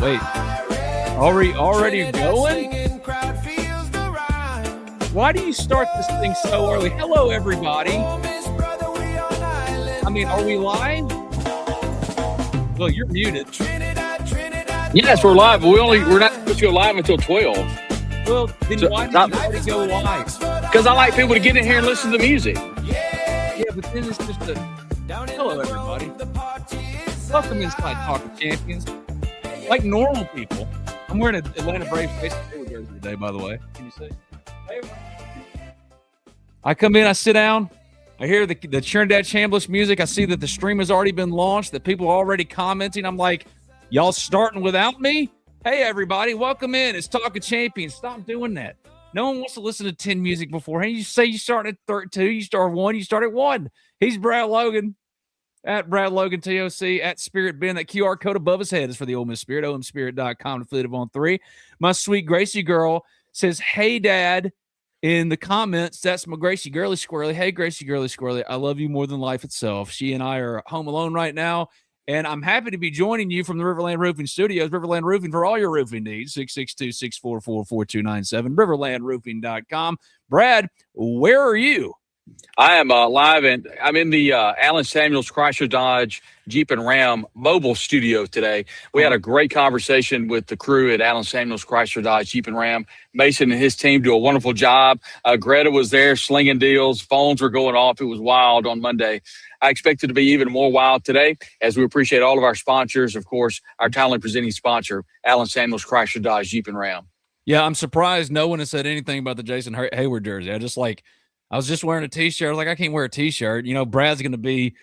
Wait, already going? Why do you start this thing so early? Hello, everybody. I mean, are we live? Well, you're muted. Yes, we're live, but we're not supposed to go live until 12. Well, then why did you already go live? Because I like people to get in here and listen to the music. Yeah, but then it's just a hello, everybody. Welcome inside Talk of Champions. Like normal people. I'm wearing an Atlanta Braves baseball jersey today, by the way. Can you see? I come in, I sit down, I hear the Trinidad Chambliss music. I see that the stream has already been launched, that people are already commenting. I'm like, y'all starting without me? Hey, everybody, welcome in. It's Talk of Champions. Stop doing that. No one wants to listen to 10 music beforehand. You say you start at 2, you start 1, you start at 1. He's Brad Logan, at Brad Logan TOC, at Spirit Ben. That QR code above his head is for the Ole Miss Spirit, omspirit.com, affiliate of On3. My sweet Gracie girl says, hey, Dad, in the comments. That's my Gracie Girly Squirrely. Hey, Gracie Girly Squirrely, I love you more than life itself. She and I are home alone right now, and I'm happy to be joining you from the Riverland Roofing Studios. Riverland Roofing for all your roofing needs, 662-644-4297, riverlandroofing.com. Brad, where are you? I am live, and I'm in the Allen Samuels Chrysler Dodge Jeep and Ram mobile studio today. We had a great conversation with the crew at Allen Samuels Chrysler Dodge Jeep and Ram. Mason and his team do a wonderful job. Greta was there slinging deals. Phones were going off. It was wild on Monday. I expect it to be even more wild today, as we appreciate all of our sponsors. Of course, our timely presenting sponsor, Allen Samuels Chrysler Dodge Jeep and Ram. Yeah, I'm surprised no one has said anything about the Jason Hayward jersey. I was just wearing a T-shirt. I was like, I can't wear a T-shirt. You know, Brad's going to be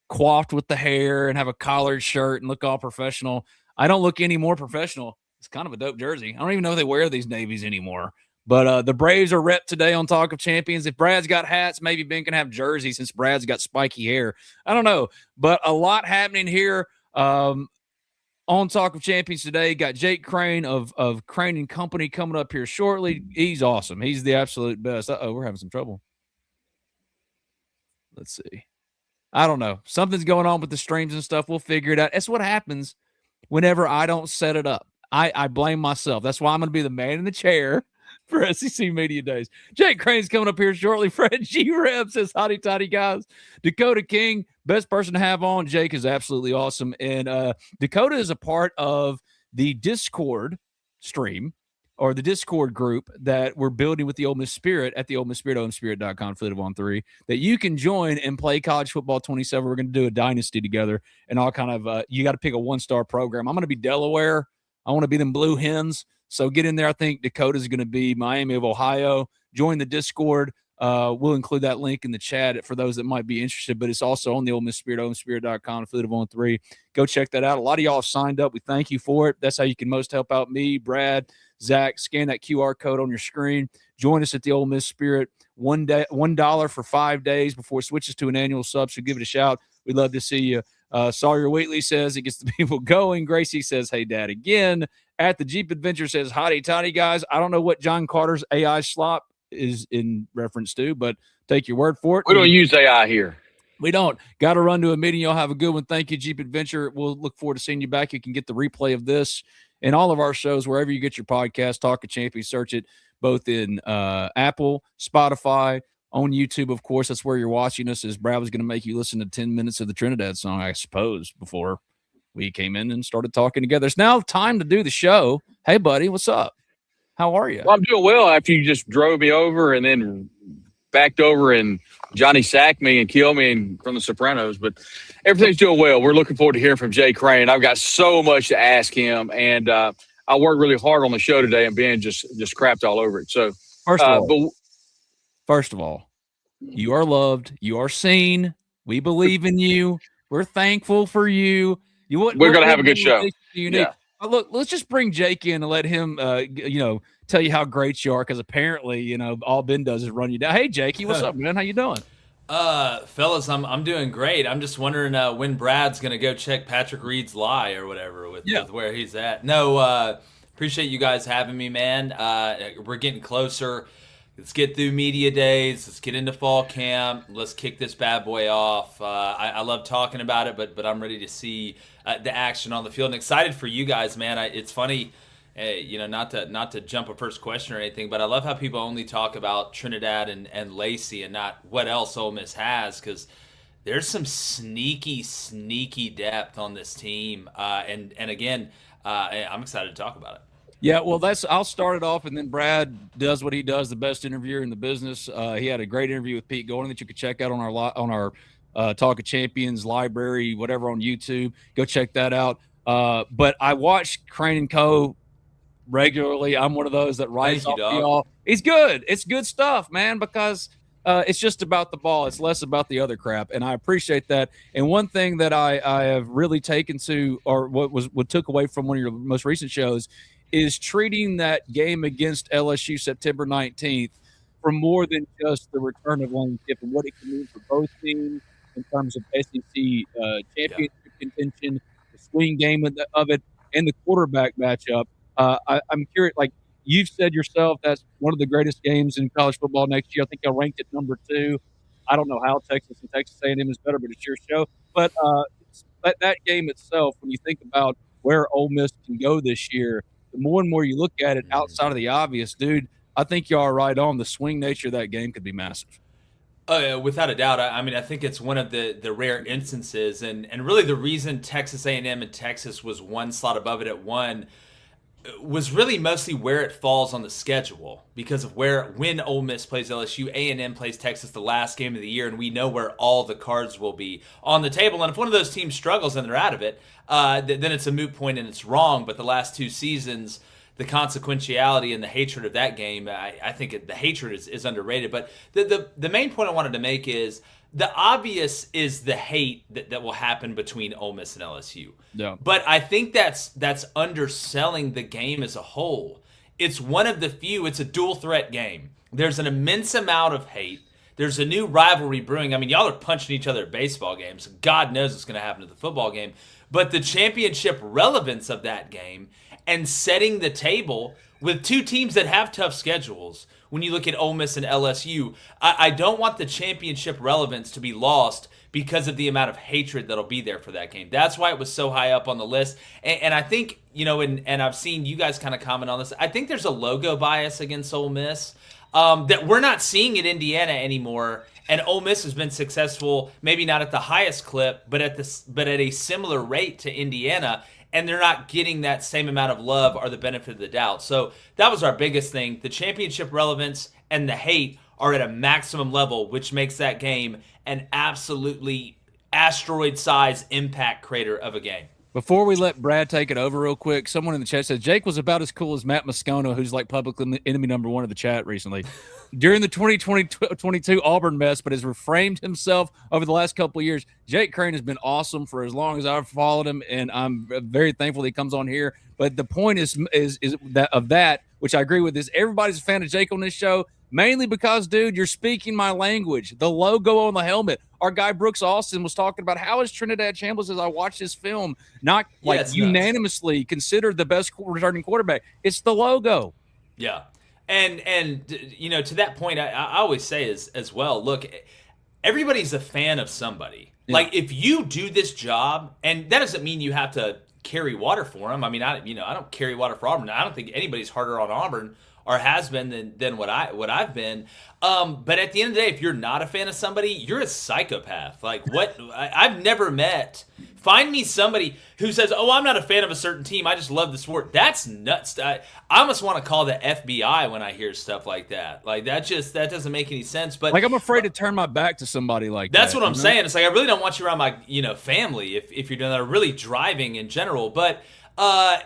coiffed with the hair and have a collared shirt and look all professional. I don't look any more professional. It's kind of a dope jersey. I don't even know if they wear these navies anymore. But the Braves are repped today on Talk of Champions. If Brad's got hats, maybe Ben can have jerseys since Brad's got spiky hair. I don't know. But a lot happening here on Talk of Champions today. Got Jake Crain of Crain and Company coming up here shortly. He's awesome. He's the absolute best. Uh-oh, we're having some trouble. Let's see. I don't know. Something's going on with the streams and stuff. We'll figure it out. That's what happens whenever I don't set it up. I blame myself. That's why I'm going to be the man in the chair for SEC Media Days. Jake Crane's coming up here shortly. Fred G-Reb says, hotty toddy guys. Dakota King, best person to have on. Jake is absolutely awesome. And Dakota is a part of the Discord stream, or the Discord group that we're building with the Ole Miss Spirit at the Ole Miss Spirit, omspirit.com, affiliate of On3, that you can join and play college football 27. We're going to do a dynasty together and all kind of, you got to pick a one-star program. I'm going to be Delaware. I want to be them Blue Hens. So get in there. I think Dakota's going to be Miami of Ohio. Join the Discord. We'll include that link in the chat for those that might be interested, but it's also on the Ole Miss Spirit, omspirit.com, affiliate of On3. Go check that out. A lot of y'all have signed up. We thank you for it. That's how you can most help out me, Brad, Zach. Scan that QR code on your screen. Join us at the Ole Miss Spirit. $1 for 5 days before it switches to an annual sub, so give it a shout. We'd love to see you. Sawyer Wheatley says it gets the people going. Gracie says, hey, Dad, again. At the Jeep Adventure says, hotty toddy guys. I don't know what John Carter's AI slop is in reference to, but take your word for it. We don't use AI here. We don't. Got to run to a meeting. Y'all have a good one. Thank you, Jeep Adventure. We'll look forward to seeing you back. You can get the replay of this and all of our shows wherever you get your podcast. Talk of Champions. Search it both in Apple, Spotify, on YouTube, of course. That's where you're watching us, as Brad was going to make you listen to 10 minutes of the Trinidad song, I suppose, before we came in and started talking together. It's now time to do the show. Hey, buddy, what's up? How are you? Well, I'm doing well after you just drove me over and then backed over and Johnny sacked me and killed me from The Sopranos. But everything's doing well. We're looking forward to hearing from Jay Crain. I've got so much to ask him, and I worked really hard on the show today, and Ben just crapped all over it. So First of all, you are loved. You are seen. We believe in you. We're thankful for you. We're going to have a good show. Yeah. Look, let's just bring Jake in and let him, tell you how great you are, because apparently, all Ben does is run you down. Hey, Jakey, what's up, man? How you doing? Fellas, I'm doing great. I'm just wondering when Brad's going to go check Patrick Reed's lie or whatever with where he's at. No, appreciate you guys having me, man. We're getting closer Let's get through media days. Let's get into fall camp. Let's kick this bad boy off. I love talking about it, but I'm ready to see the action on the field and excited for you guys, man. It's funny, not to jump a first question or anything, but I love how people only talk about Trinidad and Lacey and not what else Ole Miss has, because there's some sneaky depth on this team. And again, I'm excited to talk about it. Yeah, well, I'll start it off, and then Brad does what he does, the best interviewer in the business. He had a great interview with Pete Golding that you could check out on our Talk of Champions library, whatever, on YouTube. Go check that out. But I watch Crain and Co. regularly. I'm one of those that writes off y'all. He's good. It's good stuff, man, because it's just about the ball. It's less about the other crap, and I appreciate that. And one thing that I have really taken to, or what took away from one of your most recent shows, is treating that game against LSU September 19th for more than just the return of Lane Kiffin, what it can mean for both teams in terms of SEC championship contention, the swing game of it, and the quarterback matchup. I'm curious, like you've said yourself, that's one of the greatest games in college football next year. I think I ranked it number 2. I don't know how Texas and Texas A&M is better, but it's your show. But that game itself, when you think about where Ole Miss can go this year, the more and more you look at it outside of the obvious, dude, I think you are right on. The swing nature of that game could be massive. Without a doubt. I mean, I think it's one of the rare instances, and really the reason Texas A&M and Texas was one slot above it at 1 was really mostly where it falls on the schedule, because of when Ole Miss plays LSU, A&M plays Texas the last game of the year, and we know where all the cards will be on the table. And if one of those teams struggles and they're out of it, then it's a moot point and it's wrong. But the last 2 seasons, the consequentiality and the hatred of that game, I think the hatred is underrated. But the main point I wanted to make is the obvious is the hate that will happen between Ole Miss and LSU. Yeah. But I think that's underselling the game as a whole. It's one of the few. It's a dual threat game. There's an immense amount of hate. There's a new rivalry brewing. I mean, y'all are punching each other at baseball games. God knows what's going to happen to the football game. But the championship relevance of that game and setting the table with 2 teams that have tough schedules, when you look at Ole Miss and LSU, I don't want the championship relevance to be lost because of the amount of hatred that'll be there for that game. That's why it was so high up on the list. And I think, and I've seen you guys kind of comment on this, I think there's a logo bias against Ole Miss that we're not seeing at Indiana anymore. And Ole Miss has been successful, maybe not at the highest clip, but at a similar rate to Indiana. And they're not getting that same amount of love or the benefit of the doubt. So that was our biggest thing. The championship relevance and the hate are at a maximum level, which makes that game an absolutely asteroid-sized impact crater of a game. Before we let Brad take it over real quick, someone in the chat said Jake was about as cool as Matt Moscona, who's like public enemy number 1 of the chat recently. During the 2022 Auburn mess, but has reframed himself over the last couple of years. Jake Crain has been awesome for as long as I've followed him, and I'm very thankful that he comes on here. But the point is that, which I agree with, is everybody's a fan of Jake on this show, mainly because, dude, you're speaking my language. The logo on the helmet. Our guy Brooks Austin was talking about how is Trinidad Chambliss, as I watched this film, not unanimously considered the best returning quarterback. It's the logo. Yeah. And to that point, I always say as well, look, everybody's a fan of somebody. Yeah. Like, if you do this job, and that doesn't mean you have to carry water for them. I mean, I don't carry water for Auburn. I don't think anybody's harder on Auburn or has been than what I've been. But at the end of the day, if you're not a fan of somebody, you're a psychopath. Like, what? I've never met. Find me somebody who says, "Oh, I'm not a fan of a certain team. I just love the sport." That's nuts. I almost want to call the FBI when I hear stuff like that. Like, that doesn't make any sense. But like, I'm afraid to turn my back to somebody like that. That's what I'm saying. It's like, I really don't want you around my family if you're doing that, or really driving in general. But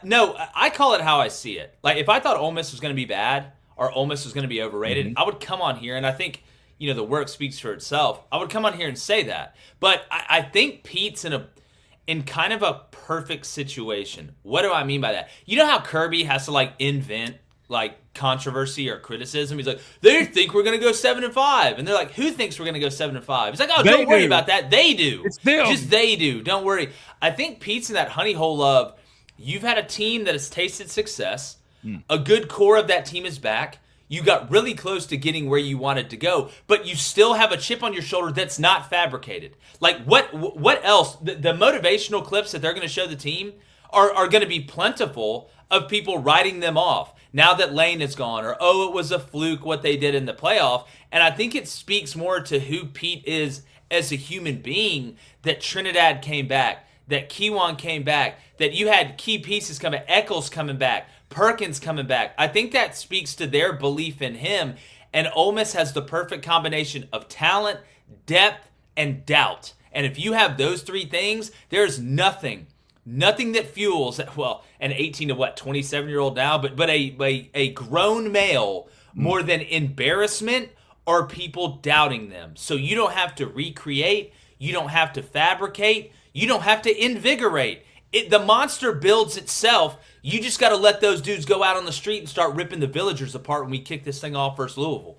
no, I call it how I see it. Like, if I thought Ole Miss was going to be bad or Ole Miss was going to be overrated, I would come on here, and I think the work speaks for itself. I would come on here and say that. But I think Pete's in kind of a perfect situation. What do I mean by that? You know how Kirby has to invent controversy or criticism? He's like, they think we're going to go 7-5, and they're like, who thinks we're going to go 7-5? He's like, oh, don't worry about that. They do. It's them. Just they do. Don't worry. I think Pete's in that honey hole of, you've had a team that has tasted success. A good core of that team is back. You got really close to getting where you wanted to go, but you still have a chip on your shoulder that's not fabricated. Like what else? The motivational clips that they're going to show the team are going to be plentiful of people writing them off now that Lane is gone, or oh, it was a fluke what they did in the playoff. And I think it speaks more to who Pete is as a human being that Trinidad came back, that Kiwan came back, that you had key pieces coming, Eccles coming back, Perkins coming back. I think that speaks to their belief in him. And Ole Miss has the perfect combination of talent, depth, and doubt. And if you have those three things, there's nothing that fuels, well, an 18 to 27-year-old now, but a grown male more than embarrassment or people doubting them. So you don't have to recreate, you don't have to fabricate, you don't have to invigorate. The monster builds itself. You just got to let those dudes go out on the street and start ripping the villagers apart when we kick this thing off versus Louisville.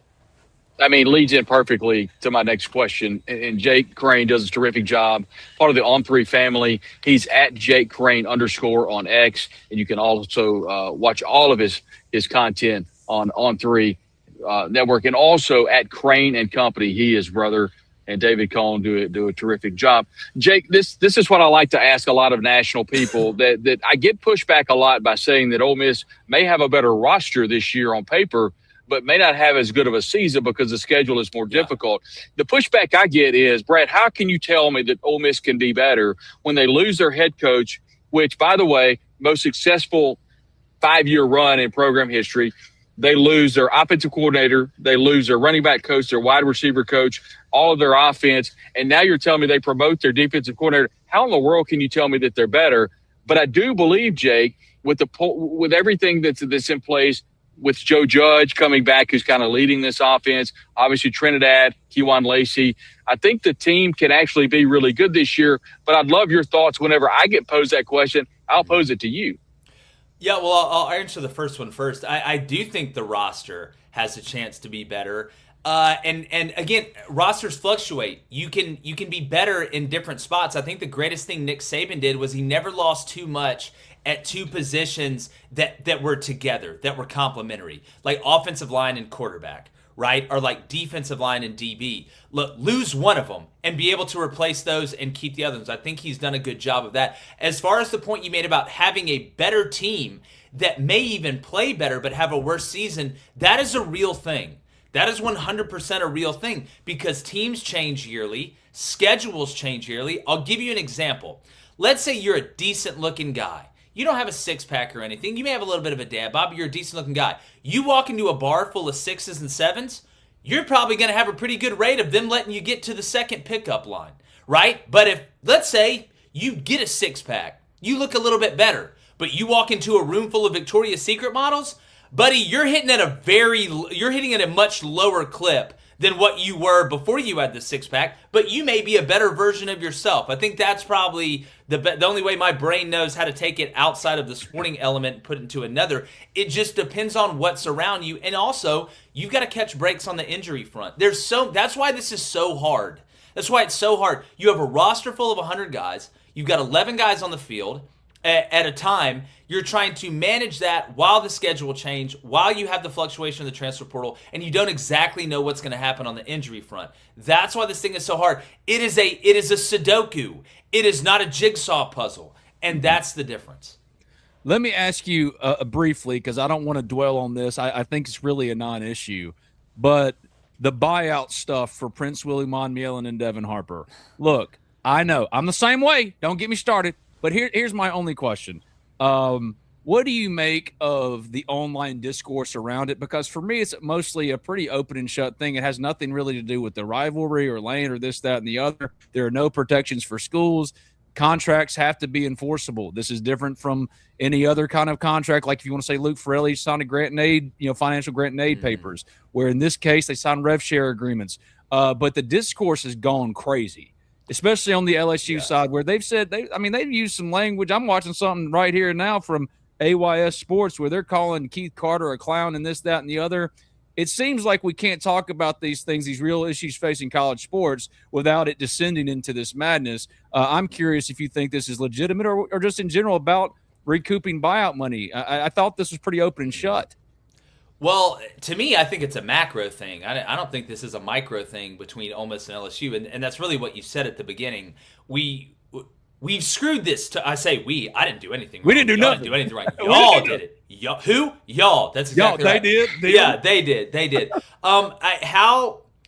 I mean, leads in perfectly to my next question. And Jake Crain does a terrific job. Part of the On3 family. He's at Jake Crain _ on X. And you can also watch all of his content on On3 network. And also at Crain and Company. He, his brother, and David Cohn do a terrific job. Jake, this is what I like to ask a lot of national people that I get pushback a lot by saying that Ole Miss may have a better roster this year on paper, but may not have as good of a season because the schedule is more difficult. The pushback I get is, Brad, how can you tell me that Ole Miss can be better when they lose their head coach, which, by the way, most successful 5-year run in program history? They lose their offensive coordinator, they lose their running back coach, their wide receiver coach, all of their offense, and now you're telling me they promote their defensive coordinator. How in the world can you tell me that they're better? But I do believe, Jake, with everything that's in place, with Joe Judge coming back, who's kind of leading this offense, obviously Trinidad, Kewan Lacey, I think the team can actually be really good this year. But I'd love your thoughts whenever I get posed that question. I'll pose it to you. Yeah, well, I'll answer the first one first. I do think the roster has a chance to be better. And again, rosters fluctuate. You can be better in different spots. I think the greatest thing Nick Saban did was he never lost too much at two positions that were together, that were complementary, like offensive line and quarterback, right? Or like defensive line and DB. Look, lose one of them and be able to replace those and keep the others. I think he's done a good job of that. As far as the point you made about having a better team that may even play better but have a worse season, that is a real thing. That is 100% a real thing because teams change yearly, schedules change yearly. I'll give you an example. Let's say you're a decent-looking guy. You don't have a six-pack or anything. You may have a little bit of a dad bod, but you're a decent-looking guy. You walk into a bar full of 6s and 7s, you're probably going to have a pretty good rate of them letting you get to the second pickup line, right? But if, let's say, you get a six-pack, you look a little bit better, but you walk into a room full of Victoria's Secret models, buddy, you're hitting at a much lower clip than what you were before you had the six-pack, but you may be a better version of yourself. I think that's probably the only way my brain knows how to take it outside of the sporting element and put it into another. It just depends on what's around you, and also, you've got to catch breaks on the injury front. That's why this is so hard. That's why it's so hard. You have a roster full of 100 guys. You've got 11 guys on the field at a time. You're trying to manage that while the schedule change, while you have the fluctuation of the transfer portal, and you don't exactly know what's going to happen on the injury front. That's why this thing is so hard. It is a Sudoku. It is not a jigsaw puzzle, and that's the difference. Let me ask you briefly, because I don't want to dwell on this. I think it's really a non-issue, but the buyout stuff for Prince Willie Monmielen and Devin Harper. Look, I know I'm the same way. Don't get me started. But here's my only question. What do you make of the online discourse around it? Because for me, it's mostly a pretty open and shut thing. It has nothing really to do with the rivalry or Lane or this, that, and the other. There are no protections for schools. Contracts have to be enforceable. This is different from any other kind of contract. Like if you want to say Luke Ferrelli signed a grant and aid, financial grant and aid papers, where in this case they signed rev share agreements. But the discourse has gone crazy, especially on the LSU side, where they've said they've used some language. I'm watching something right here now from AYS Sports where they're calling Keith Carter a clown and this, that, and the other. It seems like we can't talk about these things, these real issues facing college sports, without it descending into this madness. I'm curious if you think this is legitimate or just in general about recouping buyout money. I thought this was pretty open and shut. Well, to me, I think it's a macro thing. I don't think this is a micro thing between Ole Miss and LSU, and that's really what you said at the beginning. We've screwed this. I say we. I didn't do anything wrong. We didn't do Y'all nothing. Didn't do anything right. Y'all did it. Who? Y'all. That's exactly right. They did. Yeah, they did. They did.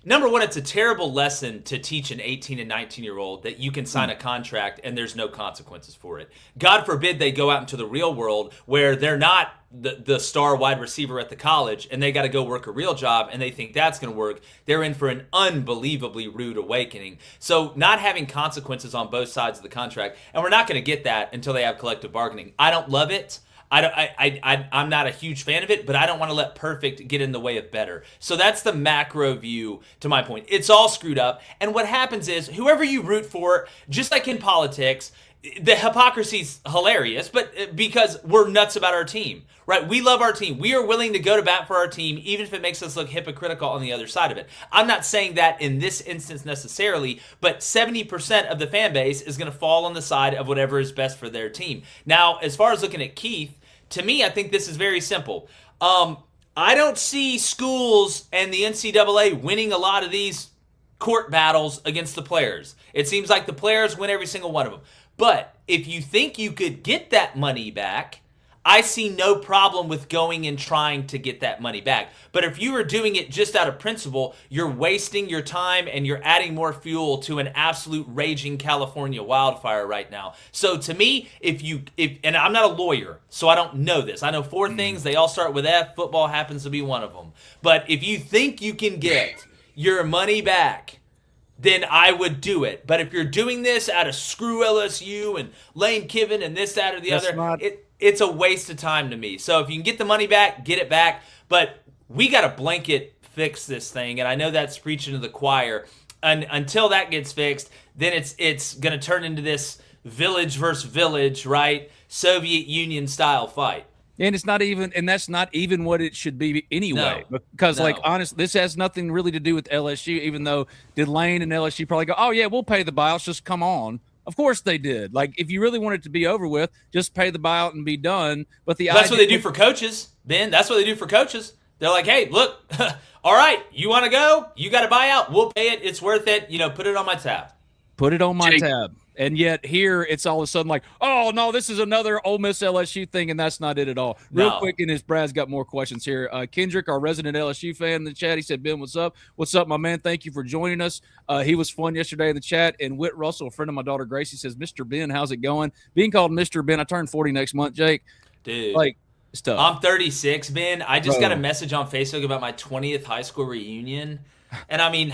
Number one, it's a terrible lesson to teach an 18 and 19-year-old that you can sign a contract and there's no consequences for it. God forbid they go out into the real world where they're not the star wide receiver at the college and they got to go work a real job and they think that's going to work. They're in for an unbelievably rude awakening. So not having consequences on both sides of the contract, and we're not going to get that until they have collective bargaining. I don't love it. I'm not a huge fan of it, but I don't want to let perfect get in the way of better. So that's the macro view to my point. It's all screwed up. And what happens is whoever you root for, just like in politics, the hypocrisy's hilarious, but because we're nuts about our team, right? We love our team. We are willing to go to bat for our team, even if it makes us look hypocritical on the other side of it. I'm not saying that in this instance necessarily, but 70% of the fan base is going to fall on the side of whatever is best for their team. Now, as far as looking at Keith, to me, I think this is very simple. I don't see schools and the NCAA winning a lot of these court battles against the players. It seems like the players win every single one of them. But if you think you could get that money back, I see no problem with going and trying to get that money back. But if you are doing it just out of principle, you're wasting your time and you're adding more fuel to an absolute raging California wildfire right now. So to me, and I'm not a lawyer, so I don't know this. I know four things. They all start with F. Football happens to be one of them. But if you think you can get your money back, then I would do it. But if you're doing this out of screw LSU and Lane Kiffin and this, that, or the other, it's a waste of time to me. So if you can get the money back, get it back. But we got to blanket fix this thing. And I know that's preaching to the choir. And until that gets fixed, then it's going to turn into this village versus village, right? Soviet Union style fight. And it's not even, and that's not even what it should be anyway. No, because, like, honestly, this has nothing really to do with LSU, even though did Lane and LSU probably go, oh, yeah, we'll pay the buyouts, just come on. Of course they did. Like, if you really want it to be over with, just pay the buyout and be done. But that's what they do for coaches, Ben. That's what they do for coaches. They're like, hey, look, all right, you want to go? You got a buyout? We'll pay it. It's worth it. Put it on my tab. Put it on my tab. And yet here it's all of a sudden like, oh, no, this is another Ole Miss LSU thing, and that's not it at all. Real quick, and as Brad's got more questions here. Kendrick, our resident LSU fan in the chat, he said, Ben, what's up? What's up, my man? Thank you for joining us. He was fun yesterday in the chat. And Whit Russell, a friend of my daughter Gracie, says, Mr. Ben, how's it going? Being called Mr. Ben, I turn 40 next month, Jake. Dude. Like, it's tough. I'm 36, Ben. I just got a message on Facebook about my 20th high school reunion. And I mean,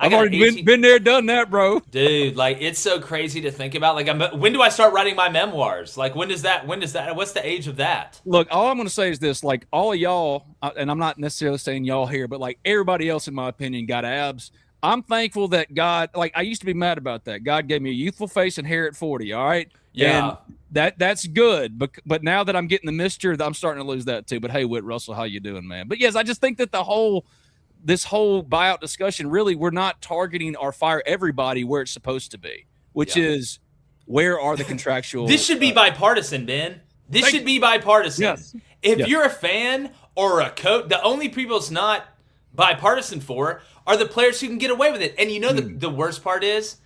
I've already been there, done that, bro. Dude, like, it's so crazy to think about. Like, when do I start writing my memoirs? Like, when does that, what's the age of that? Look, all I'm going to say is this, like, all of y'all, and I'm not necessarily saying y'all here, but like everybody else, in my opinion, got abs. I'm thankful that God, like, I used to be mad about that. God gave me a youthful face and hair at 40. All right. Yeah. And that's good. But now that I'm getting the mixture, I'm starting to lose that too. But hey, Whit Russell, how you doing, man? But yes, I just think that this whole buyout discussion, really, we're not targeting or fire everybody where it's supposed to be, which is where are the contractual. This should be bipartisan, Ben. This should be bipartisan. Yes. If you're a fan or a coach, the only people it's not bipartisan for are the players who can get away with it. And the worst part is,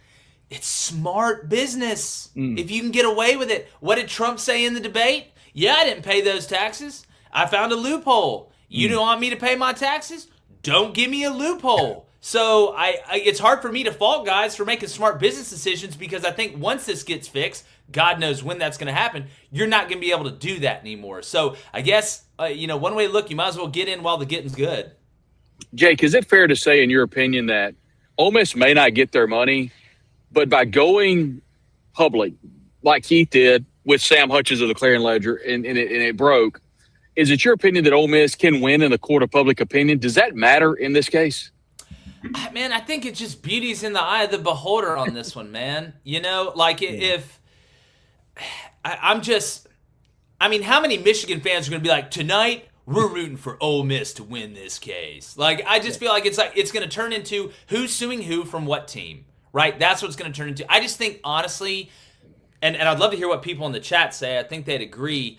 it's smart business. If you can get away with it. What did Trump say in the debate? Yeah, I didn't pay those taxes. I found a loophole. You don't want me to pay my taxes? Don't give me a loophole. So it's hard for me to fault guys for making smart business decisions, because I think once this gets fixed, God knows when that's going to happen, you're not going to be able to do that anymore. So I guess, one way to look, you might as well get in while the getting's good. Jake, is it fair to say, in your opinion, that Ole Miss may not get their money, but by going public, like Keith did with Sam Hutchins of the Clarion Ledger, and it broke, is it your opinion that Ole Miss can win in the court of public opinion? Does that matter in this case? Man, I think it just beauty's in the eye of the beholder on this one, man. If how many Michigan fans are going to be like, tonight we're rooting for Ole Miss to win this case? Like, I just feel like it's going to turn into who's suing who from what team, right? That's what it's going to turn into. I just think, honestly, and I'd love to hear what people in the chat say. I think they'd agree.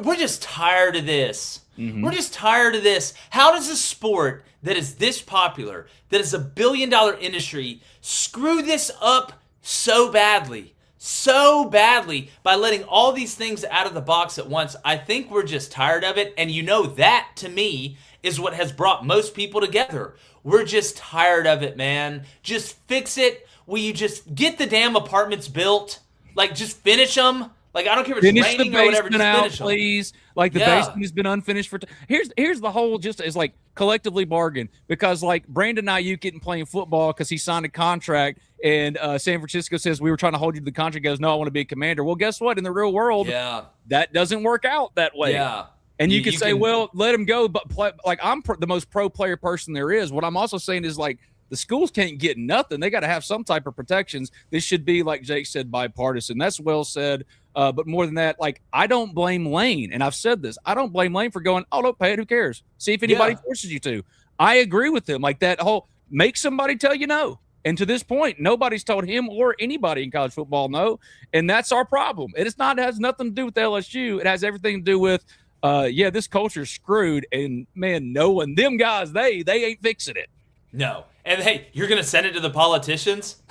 We're just tired of this. Mm-hmm. We're just tired of this. How does a sport that is this popular, that is $1 billion industry, screw this up so badly? So badly by letting all these things out of the box at once. I think we're just tired of it. And that, to me, is what has brought most people together. We're just tired of it, man. Just fix it. Will you just get the damn apartments built? Like, just finish them. Like, I don't care if it's raining or whatever. Just finish them, please. Like, the basement has been unfinished for. Here's the whole just is like collectively bargain, because like Brandon Ayuk isn't playing football because he signed a contract, and San Francisco says we were trying to hold you to the contract. He goes, no, I want to be a Commander. Well, guess what? In the real world, that doesn't work out that way. Yeah. And you can say, well, let him go, but play, like I'm the most pro player person there is. What I'm also saying is like the schools can't get nothing. They got to have some type of protections. This should be, like Jake said, bipartisan. That's well said. But more than that, like I don't blame Lane, and I've said this. I don't blame Lane for going, oh, don't pay it. Who cares? See if anybody forces you to. I agree with him. Like that whole make somebody tell you no. And to this point, nobody's told him or anybody in college football no. And that's our problem. And it has nothing to do with LSU. It has everything to do with this culture's screwed, and man, knowing them guys, they ain't fixing it. No. And hey, you're gonna send it to the politicians?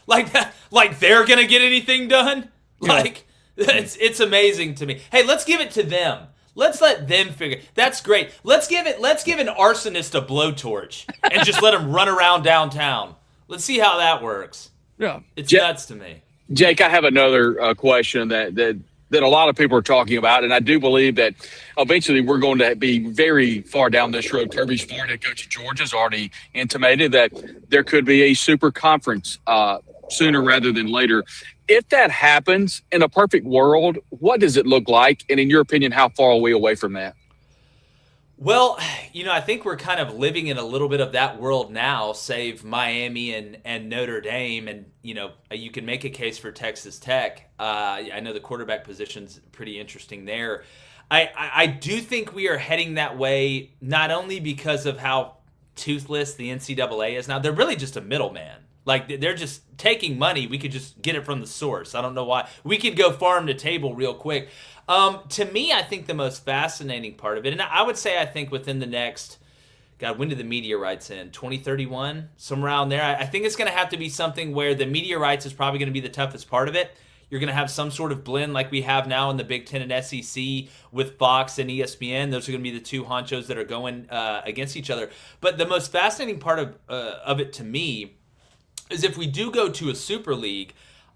like that, like they're gonna get anything done? Yeah. Like it's amazing to me. Hey, let's give it to them. Let's let them figure. That's great. Let's give an arsonist a blowtorch and just let him run around downtown. Let's see how that works. Yeah. It's nuts to me. Jake, I have another question that a lot of people are talking about, and I do believe that eventually we're going to be very far down this road. Kirby Smart, head coach of Georgia, has already intimated that there could be a super conference sooner rather than later. If that happens in a perfect world, what does it look like? And in your opinion, how far are we away from that? Well, I think we're kind of living in a little bit of that world now, save Miami and Notre Dame. And, you can make a case for Texas Tech. I know the quarterback position's pretty interesting there. I do think we are heading that way, not only because of how toothless the NCAA is now. They're really just a middleman. Like, they're just taking money. We could just get it from the source. I don't know why. We could go farm to table real quick. To me, I think the most fascinating part of it, and I would say I think within the next, when do the media rights end? 2031? Somewhere around there. I think it's going to have to be something where the media rights is probably going to be the toughest part of it. You're going to have some sort of blend like we have now in the Big Ten and SEC with Fox and ESPN. Those are going to be the two honchos that are going against each other. But the most fascinating part of it to me is if we do go to a Super League,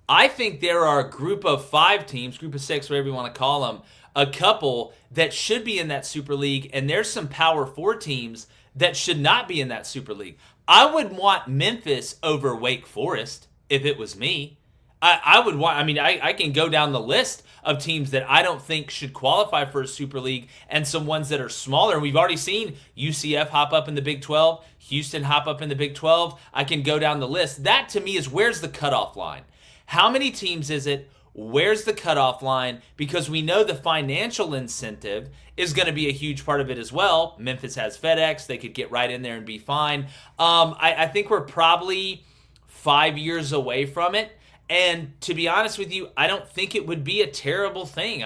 I think there are a group of 5 teams, group of 6, whatever you want to call them, a couple that should be in that Super League, and there's some Power 4 teams that should not be in that Super League. I would want Memphis over Wake Forest if it was me. I would want, I can go down the list of teams that I don't think should qualify for a Super League and some ones that are smaller. We've already seen UCF hop up in the Big 12, Houston hop up in the Big 12. I can go down the list. That to me is where's the cutoff line? How many teams is it? Where's the cutoff line? Because we know the financial incentive is going to be a huge part of it as well. Memphis has FedEx. They could get right in there and be fine. I think we're probably 5 years away from it. And to be honest with you, I don't think it would be a terrible thing.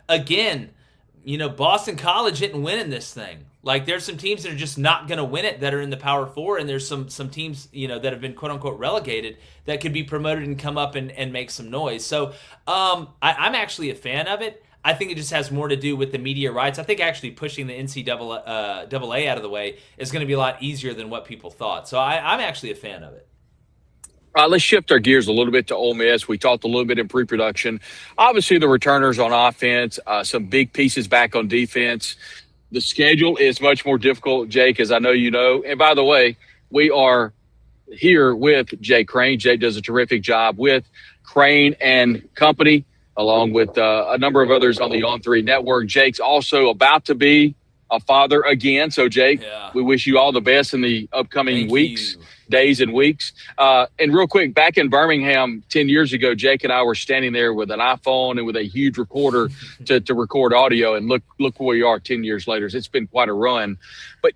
Again, Boston College isn't winning this thing. Like, there's some teams that are just not going to win it that are in the Power 4, and there's some teams, that have been quote-unquote relegated that could be promoted and come up and make some noise. So I'm actually a fan of it. I think it just has more to do with the media rights. I think actually pushing the NCAA out of the way is going to be a lot easier than what people thought. So I'm actually a fan of it. Let's shift our gears a little bit to Ole Miss. We talked a little bit in pre-production. Obviously, the returners on offense, some big pieces back on defense. The schedule is much more difficult, Jake, as I know you know. And by the way, we are here with Jake Crain. Jake does a terrific job with Crain and Company, along with a number of others on the On3 network. Jake's also about to be a father again. So, Jake, we wish you all the best in the upcoming days and weeks. And real quick, back in Birmingham 10 years ago, Jake and I were standing there with an iPhone and with a huge recorder to record audio. And look where you are 10 years later. It's been quite a run. But,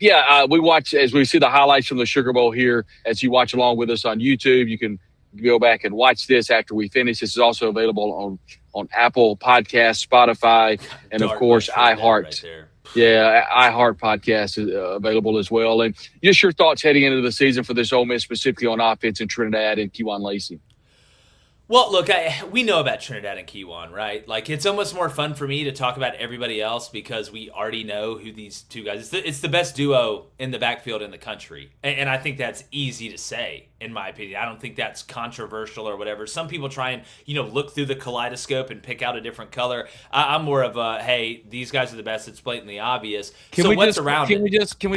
we watch as we see the highlights from the Sugar Bowl here. As you watch along with us on YouTube, you can go back and watch this after we finish. This is also available on Apple Podcasts, Spotify, and of course iHeart. Right there. Yeah, iHeart Podcast is available as well. And just your thoughts heading into the season for this Ole Miss, specifically on offense in Trinidad and Kejuan Lacey. Well, look, we know about Trinidad and Kejuan, right? Like, it's almost more fun for me to talk about everybody else because we already know who these two guys. It's the best duo in the backfield in the country, and I think that's easy to say, in my opinion. I don't think that's controversial or whatever. Some people try and look through the kaleidoscope and pick out a different color. I'm more of a, hey, these guys are the best. It's blatantly obvious. Can we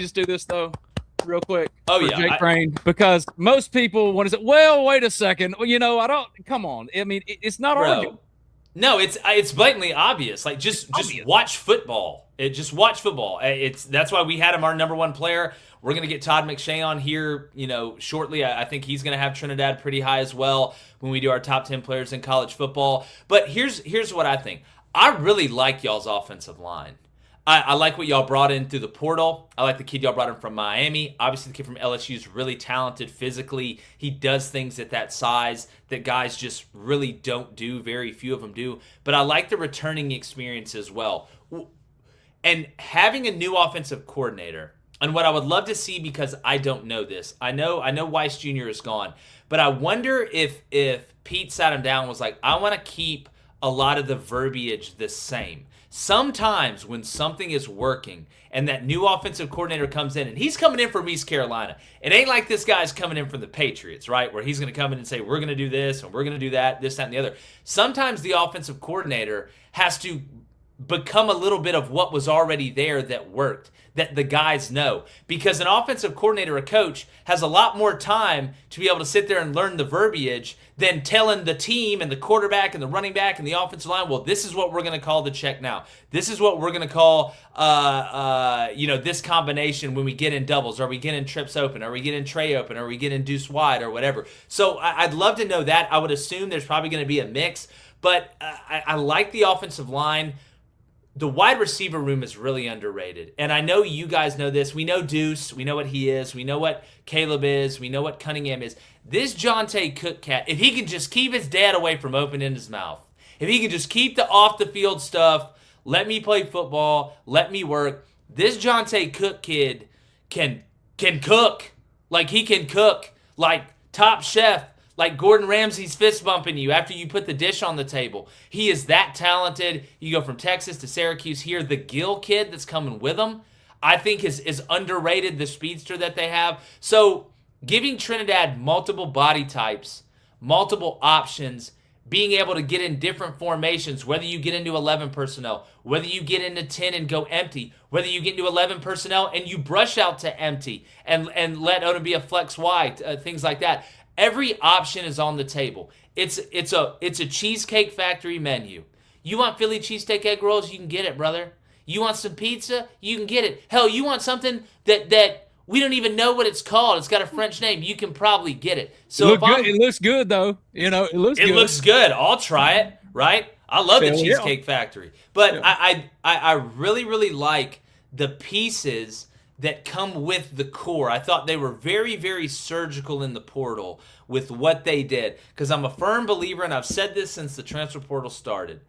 just do this though? Real quick. Oh, yeah. Jake Crain, because most people want to say, well, wait a second. Well, I don't, come on. I mean, it's not arguable. No, it's blatantly obvious. Like, just watch football. Just watch football. That's why we had him our number one player. We're going to get Todd McShay on here, shortly. I think he's going to have Trinidad pretty high as well when we do our top 10 players in college football. But here's what I think. I really like y'all's offensive line. I like what y'all brought in through the portal. I like the kid y'all brought in from Miami. Obviously, the kid from LSU is really talented physically. He does things at that size that guys just really don't do. Very few of them do. But I like the returning experience as well. And having a new offensive coordinator, and what I would love to see, because I don't know this. I know Weiss Jr. is gone. But I wonder if Pete sat him down and was like, I want to keep a lot of the verbiage the same. Sometimes when something is working and that new offensive coordinator comes in, and he's coming in from East Carolina, it ain't like this guy's coming in from the Patriots, right? Where he's going to come in and say, we're going to do this and we're going to do that, this, that, and the other. Sometimes the offensive coordinator has to become a little bit of what was already there that worked, that the guys know. Because an offensive coordinator, a coach, has a lot more time to be able to sit there and learn the verbiage than telling the team and the quarterback and the running back and the offensive line, well, this is what we're going to call the check now. This is what we're going to call, this combination when we get in doubles. Are we getting trips open? Are we getting tray open? Are we getting deuce wide or whatever? So I'd love to know that. I would assume there's probably going to be a mix. But I like the offensive line. The wide receiver room is really underrated. And I know you guys know this. We know Deuce. We know what he is. We know what Caleb is. We know what Cunningham is. This Jonte Cook cat, if he can just keep his dad away from opening his mouth, if he can just keep the off-the-field stuff, let me play football, let me work, this Jonte Cook kid can cook. Like, he can cook. Like, top chef. Like Gordon Ramsay's fist bumping you after you put the dish on the table. He is that talented. You go from Texas to Syracuse here. The Gill kid that's coming with him, I think is underrated, the speedster that they have. So giving Trinidad multiple body types, multiple options, being able to get in different formations, whether you get into 11 personnel, whether you get into 10 and go empty, whether you get into 11 personnel and you brush out to empty and let Odom be a flex wide, things like that. Every option is on the table. It's a Cheesecake Factory menu. You want Philly cheesesteak egg rolls? You can get it, brother. You want some pizza? You can get it. Hell, you want something that we don't even know what it's called. It's got a French name. You can probably get it. So it looks good though. It looks good. I'll try it, right? I love the Cheesecake Factory. But yeah. I really, really like the pieces that come with the core. I thought they were very, very surgical in the portal with what they did. Because I'm a firm believer, and I've said this since the transfer portal started.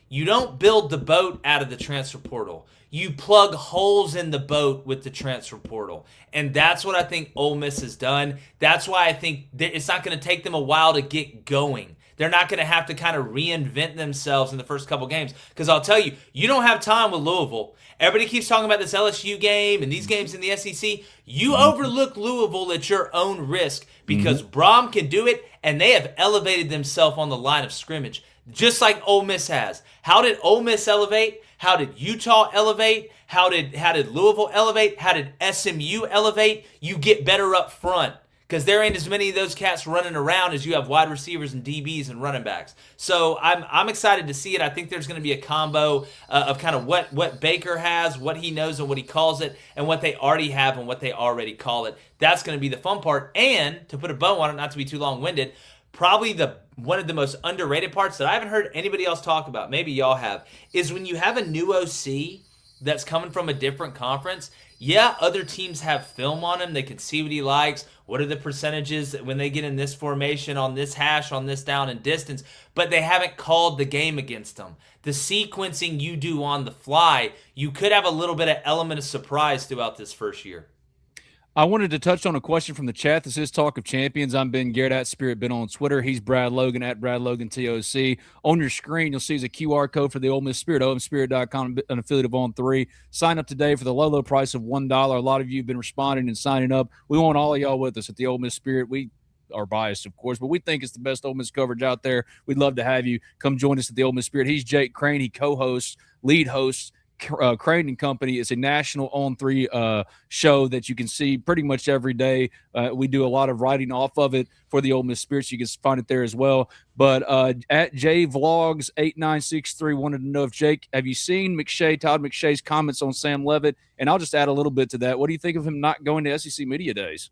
You don't build the boat out of the transfer portal. You plug holes in the boat with the transfer portal. And that's what I think Ole Miss has done. That's why I think it's not going to take them a while to get going. They're not going to have to kind of reinvent themselves in the first couple games. Because I'll tell you, you don't have time with Louisville. Everybody keeps talking about this LSU game and these games in the SEC. You overlook Louisville at your own risk because Brom can do it, and they have elevated themselves on the line of scrimmage, just like Ole Miss has. How did Ole Miss elevate? How did Utah elevate? How did Louisville elevate? How did SMU elevate? You get better up front. Because there ain't as many of those cats running around as you have wide receivers and DBs and running backs. So I'm excited to see it. I think there's going to be a combo of kind of what Baker has, what he knows and what he calls it, and what they already have and what they already call it. That's going to be the fun part. And to put a bow on it, not to be too long-winded, probably one of the most underrated parts that I haven't heard anybody else talk about, maybe y'all have, is when you have a new OC that's coming from a different conference, Yeah, other teams have film on him. They can see what he likes. What are the percentages when they get in this formation, on this hash, on this down and distance? But they haven't called the game against him. The sequencing you do on the fly, you could have a little bit of element of surprise throughout this first year. I wanted to touch on a question from the chat. This is Talk of Champions. I'm Ben Garrett at Spirit Ben on Twitter. He's Brad Logan at Brad Logan TOC. On your screen, you'll see a QR code for the Ole Miss Spirit, omspirit.com, an affiliate of On3. Sign up today for the low price of $1. A lot of you have been responding and signing up. We want all of y'all with us at the Ole Miss Spirit. We are biased, of course, but we think it's the best Ole Miss coverage out there. We'd love to have you come join us at the Ole Miss Spirit. He's Jake Crain. He co-hosts, lead hosts, Crain and Company. Is a national On3 show that you can see pretty much every day. We do a lot of writing off of it for the Ole Miss Spirits. You can find it there as well. But at JVlogs8963 wanted to know if, Jake, have you seen Todd McShay's comments on Sam Leavitt? And I'll just add a little bit to that. What do you think of him not going to SEC Media Days?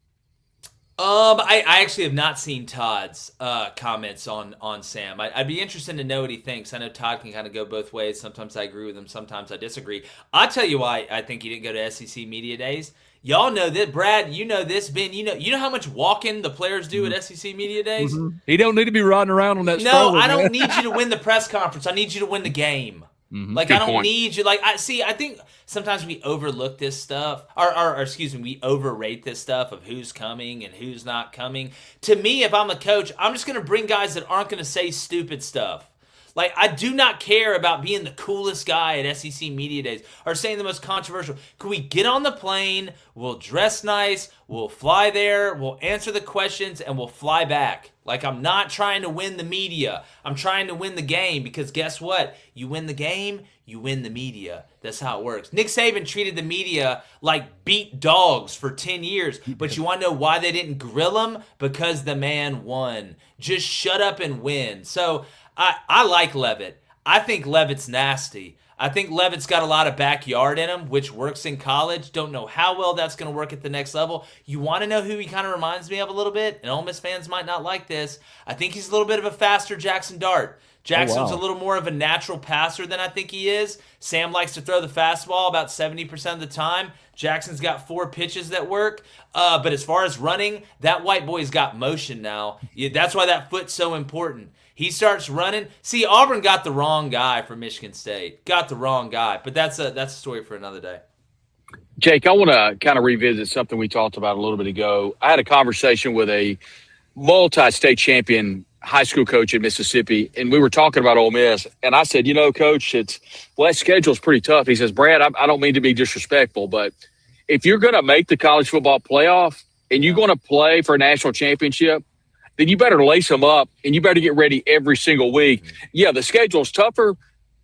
I actually have not seen Todd's comments on Sam. I'd be interested to know what he thinks. I know Todd can kind of go both ways. Sometimes I agree with him. Sometimes I disagree. I'll tell you why I think he didn't go to SEC Media Days. Y'all know that, Brad. You know this, Ben. You know how much walking the players do at SEC Media Days. Mm-hmm. He don't need to be riding around on that. No, I don't need you to win the press conference. I need you to win the game. Mm-hmm. Like, I don't need you. Like, I think sometimes we overlook this stuff, or excuse me, we overrate this stuff of who's coming and who's not coming. To me, if I'm a coach, I'm just going to bring guys that aren't going to say stupid stuff. Like, I do not care about being the coolest guy at SEC Media Days or saying the most controversial. Can we get on the plane? We'll dress nice. We'll fly there. We'll answer the questions, and we'll fly back. Like, I'm not trying to win the media. I'm trying to win the game because guess what? You win the game, you win the media. That's how it works. Nick Saban treated the media like beat dogs for 10 years. But you want to know why they didn't grill him? Because the man won. Just shut up and win. So I like Leavitt. I think Leavitt's nasty. I think Leavitt's got a lot of backyard in him, which works in college. Don't know how well that's going to work at the next level. You want to know who he kind of reminds me of a little bit? And Ole Miss fans might not like this. I think he's a little bit of a faster Jackson Dart. Jackson's a little more of a natural passer than I think he is. Sam likes to throw the fastball about 70% of the time. Jackson's got 4 pitches that work. But as far as running, that white boy's got motion now. That's why that foot's so important. He starts running. See, Auburn got the wrong guy for Michigan State. Got the wrong guy. But that's a story for another day. Jake, I want to kind of revisit something we talked about a little bit ago. I had a conversation with a multi-state champion high school coach in Mississippi, and we were talking about Ole Miss. And I said, Coach, that schedule's pretty tough. He says, Brad, I don't mean to be disrespectful, but if you're going to make the college football playoff and you're going to play for a national championship, then you better lace them up and you better get ready every single week. Yeah, the schedule's tougher,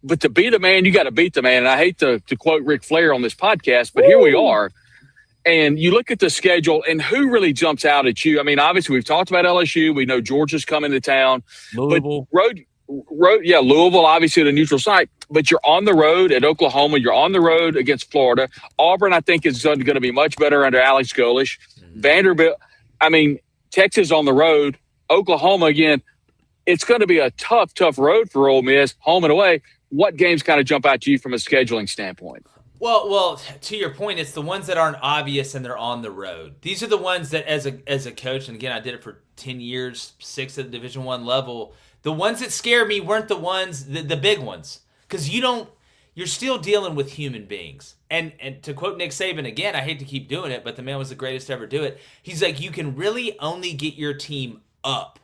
but to be the man, you got to beat the man. And I hate to quote Ric Flair on this podcast, but here we are. And you look at the schedule and who really jumps out at you? I mean, obviously we've talked about LSU. We know Georgia's coming to town. Louisville. But Louisville, obviously the neutral site. But you're on the road at Oklahoma. You're on the road against Florida. Auburn, I think, is going to be much better under Alex Golish. Vanderbilt, Texas on the road. Oklahoma, again, it's going to be a tough road for Ole Miss, home and away. What games kind of jump out to you from a scheduling standpoint? Well, to your point, it's the ones that aren't obvious and they're on the road. These are the ones that, as a coach, and again, I did it for 10 years, 6 at the Division I level. The ones that scare me weren't the ones, the big ones, because you're still dealing with human beings. And to quote Nick Saban again, I hate to keep doing it, but the man was the greatest to ever do it. He's like, you can really only get your team up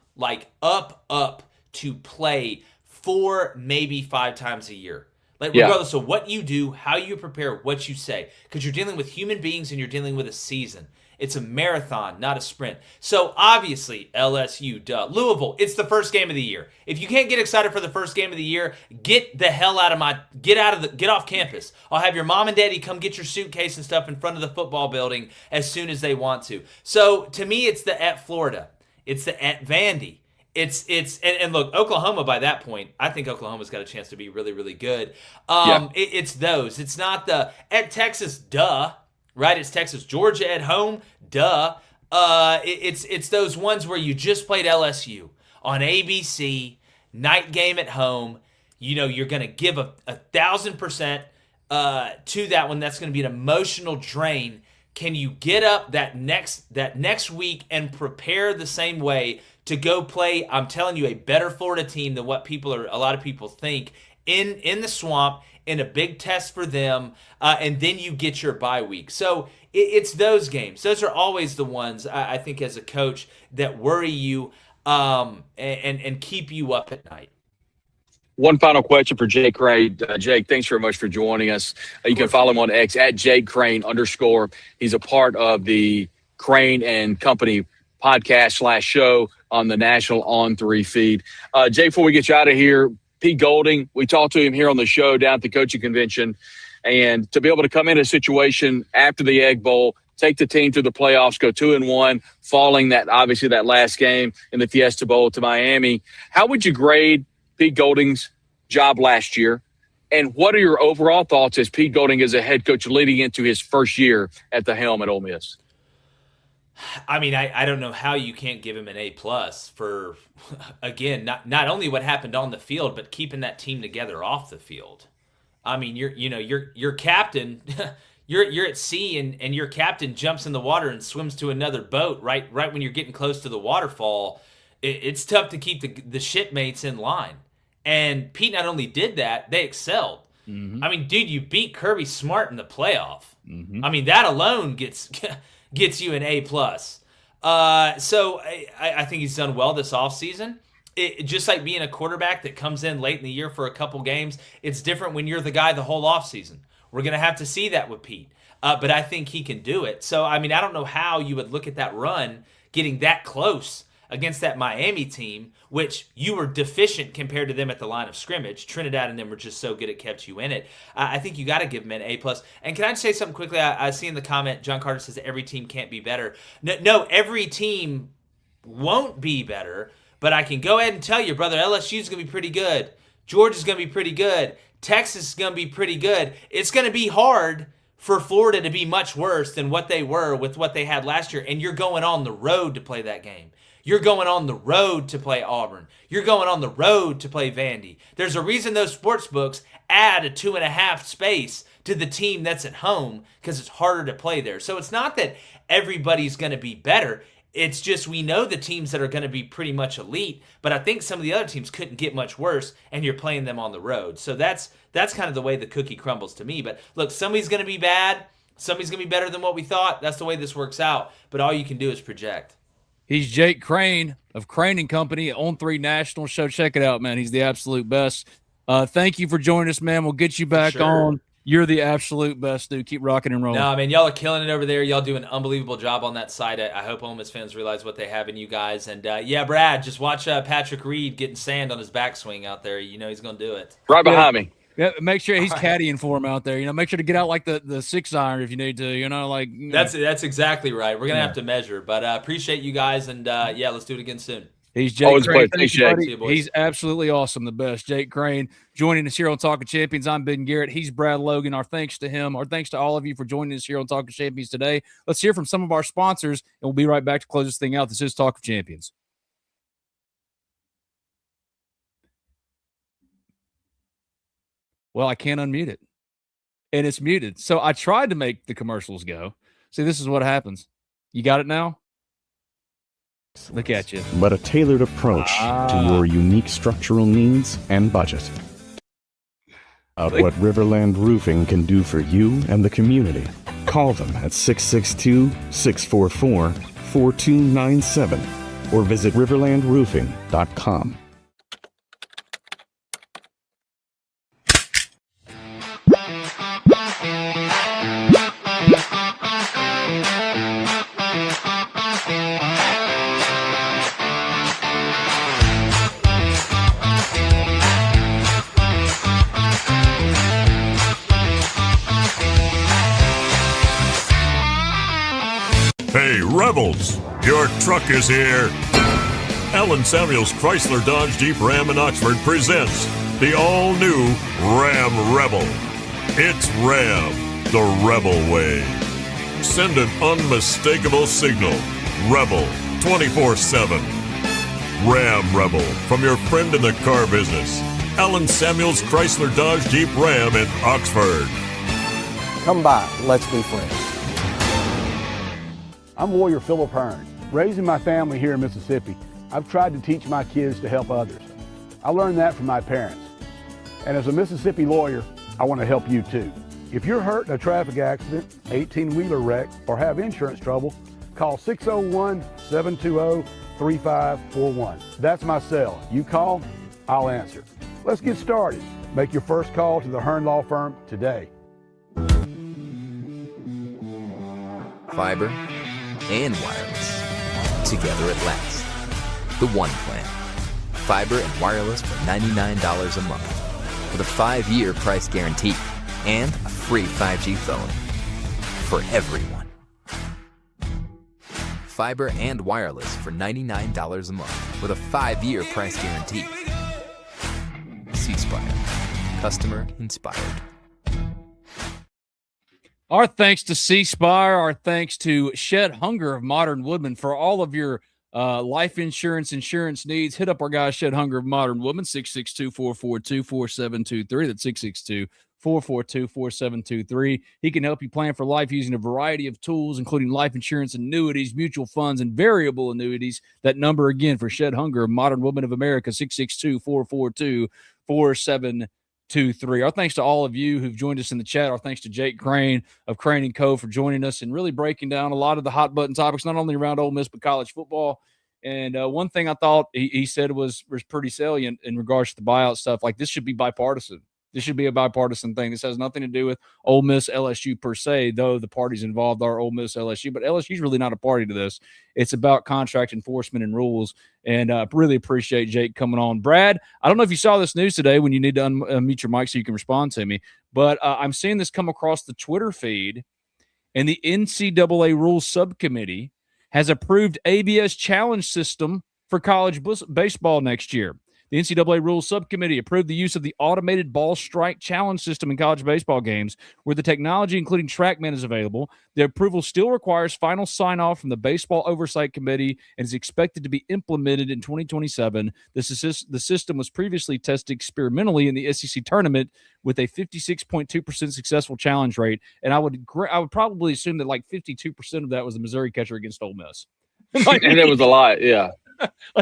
to play 4, maybe 5 times a year. Like, regardless of what you do, how you prepare, what you say. Because you're dealing with human beings and you're dealing with a season. It's a marathon, not a sprint. So, obviously, LSU, Louisville, it's the first game of the year. If you can't get excited for the first game of the year, get off campus. I'll have your mom and daddy come get your suitcase and stuff in front of the football building as soon as they want to. So, to me, it's the at Florida. It's the at Vandy. And look, Oklahoma by that point, I think Oklahoma's got a chance to be really, really good. It's those. It's not the at Texas, duh, right? It's Texas, Georgia at home, duh. It's those ones where you just played LSU on ABC, night game at home. You're going to give a 1,000%. to that one. That's going to be an emotional drain. Can you get up that next week and prepare the same way to go play, I'm telling you, a better Florida team than what a lot of people think in the swamp, in a big test for them, and then you get your bye week. So it's those games. Those are always the ones, I think, as a coach, that worry you and keep you up at night. One final question for Jake Crain. Jake, thanks very much for joining us. You can follow him on X at @JakeCrain_. He's a part of the Crain and Company podcast / show on the national On3 feed. Jake, before we get you out of here, Pete Golding, we talked to him here on the show down at the coaching convention, and to be able to come in a situation after the Egg Bowl, take the team to the playoffs, go 2-1, falling that last game in the Fiesta Bowl to Miami. How would you grade Pete Golding's job last year? And what are your overall thoughts as Pete Golding is a head coach leading into his first year at the helm at Ole Miss? I mean, I don't know how you can't give him an A+ for, again, not only what happened on the field, but keeping that team together off the field. I mean, your captain, you're at sea and your captain jumps in the water and swims to another boat right when you're getting close to the waterfall. It's tough to keep the shipmates in line. And Pete not only did that, they excelled. Mm-hmm. I mean, dude, you beat Kirby Smart in the playoff. Mm-hmm. I mean, that alone gets you an A+. So I think he's done well this offseason. Just like being a quarterback that comes in late in the year for a couple games, it's different when you're the guy the whole offseason. We're going to have to see that with Pete. But I think he can do it. So, I mean, I don't know how you would look at that run getting that close against that Miami team, which you were deficient compared to them at the line of scrimmage. Trinidad and them were just so good it kept you in it. I think you got to give them an A+. And can I just say something quickly? I see in the comment, John Carter says every team can't be better. No, every team won't be better, but I can go ahead and tell you, brother, LSU's going to be pretty good. Georgia's going to be pretty good. Texas is going to be pretty good. It's going to be hard for Florida to be much worse than what they were with what they had last year, and you're going on the road to play that game. You're going on the road to play Auburn. You're going on the road to play Vandy. There's a reason those sports books add a 2.5 space to the team that's at home because it's harder to play there. So it's not that everybody's going to be better. It's just we know the teams that are going to be pretty much elite, but I think some of the other teams couldn't get much worse, and you're playing them on the road. So that's kind of the way the cookie crumbles to me. But look, somebody's going to be bad. Somebody's going to be better than what we thought. That's the way this works out. But all you can do is project. He's Jake Crain of Crain and Company on 3 National Show. Check it out, man. He's the absolute best. Thank you for joining us, man. We'll get you back on. You're the absolute best, dude. Keep rocking and rolling. No, man, y'all are killing it over there. Y'all do an unbelievable job on that site. I hope Ole Miss fans realize what they have in you guys. And, yeah, Brad, just watch Patrick Reed getting sand on his backswing out there. You know he's going to do it. Right behind me. Yeah, make sure he's caddying for him out there. You know, make sure to get out like the 6-iron if you need to. You know, like that's exactly right. We're gonna have to measure, but appreciate you guys, and yeah, let's do it again soon. He's Jake Crain. Thanks, Jake. He's absolutely awesome, the best. Jake Crain joining us here on Talking Champions. I'm Ben Garrett. He's Brad Logan. Our thanks to him. Our thanks to all of you for joining us here on Talking Champions today. Let's hear from some of our sponsors, and we'll be right back to close this thing out. This is Talk of Champions. Well, I can't unmute it, and it's muted. So I tried to make the commercials go. See, this is what happens. You got it now? Look at you. But a tailored approach to your unique structural needs and budget. What Riverland Roofing can do for you and the community. Call them at 662-644-4297 or visit riverlandroofing.com. Hey, Rebels, your truck is here. Allen Samuels Chrysler Dodge Jeep Ram in Oxford presents the all-new Ram Rebel. It's Ram, the Rebel way. Send an unmistakable signal. Rebel 24/7. Ram Rebel from your friend in the car business. Allen Samuels Chrysler Dodge Jeep Ram in Oxford. Come by, let's be friends. I'm Warrior Philip Hearn. Raising my family here in Mississippi, I've tried to teach my kids to help others. I learned that from my parents. And as a Mississippi lawyer, I want to help you too. If you're hurt in a traffic accident, 18-wheeler wreck, or have insurance trouble, call 601-720-3541. That's my cell. You call, I'll answer. Let's get started. Make your first call to the Hearn Law Firm today. Fiber and wireless together at last. The One Plan. Fiber and wireless for $99 a month with a 5-year price guarantee and a free 5G phone for everyone. Fiber and wireless for $99 a month with a 5-year price guarantee. C-Spire. Customer inspired. Our thanks to C-Spire. Our thanks to Shed Hunger of Modern Woodman for all of your life insurance needs. Hit up our guy Shed Hunger of Modern Woodman, 662-442-4723. That's 662-442-4723. He can help you plan for life using a variety of tools, including life insurance, annuities, mutual funds, and variable annuities. That number again for Shed Hunger of Modern Woodman of America, 662-442-4723. Our thanks to all of you who've joined us in the chat. Our thanks to Jake Crain of Crain & Co. for joining us and really breaking down a lot of the hot button topics, not only around Ole Miss, but college football. And one thing I thought he said was pretty salient in regards to the buyout stuff. Like, this should be bipartisan. This should be a bipartisan thing. This has nothing to do with Ole Miss, LSU per se, though the parties involved are Ole Miss, LSU. But LSU's really not a party to this. It's about contract enforcement and rules. And really appreciate Jake coming on. Brad, I don't know if you saw this news today when you need to unmute your mic so you can respond to me. But I'm seeing this come across the Twitter feed. And the NCAA Rules Subcommittee has approved ABS challenge system for college baseball next year. The NCAA Rules Subcommittee approved the use of the automated ball strike challenge system in college baseball games, where the technology, including TrackMan, is available. The approval still requires final sign-off from the Baseball Oversight Committee and is expected to be implemented in 2027. The system was previously tested experimentally in the SEC tournament with a 56.2% successful challenge rate, and I would probably assume that like 52% of that was the Missouri catcher against Ole Miss. And it was a lot, yeah.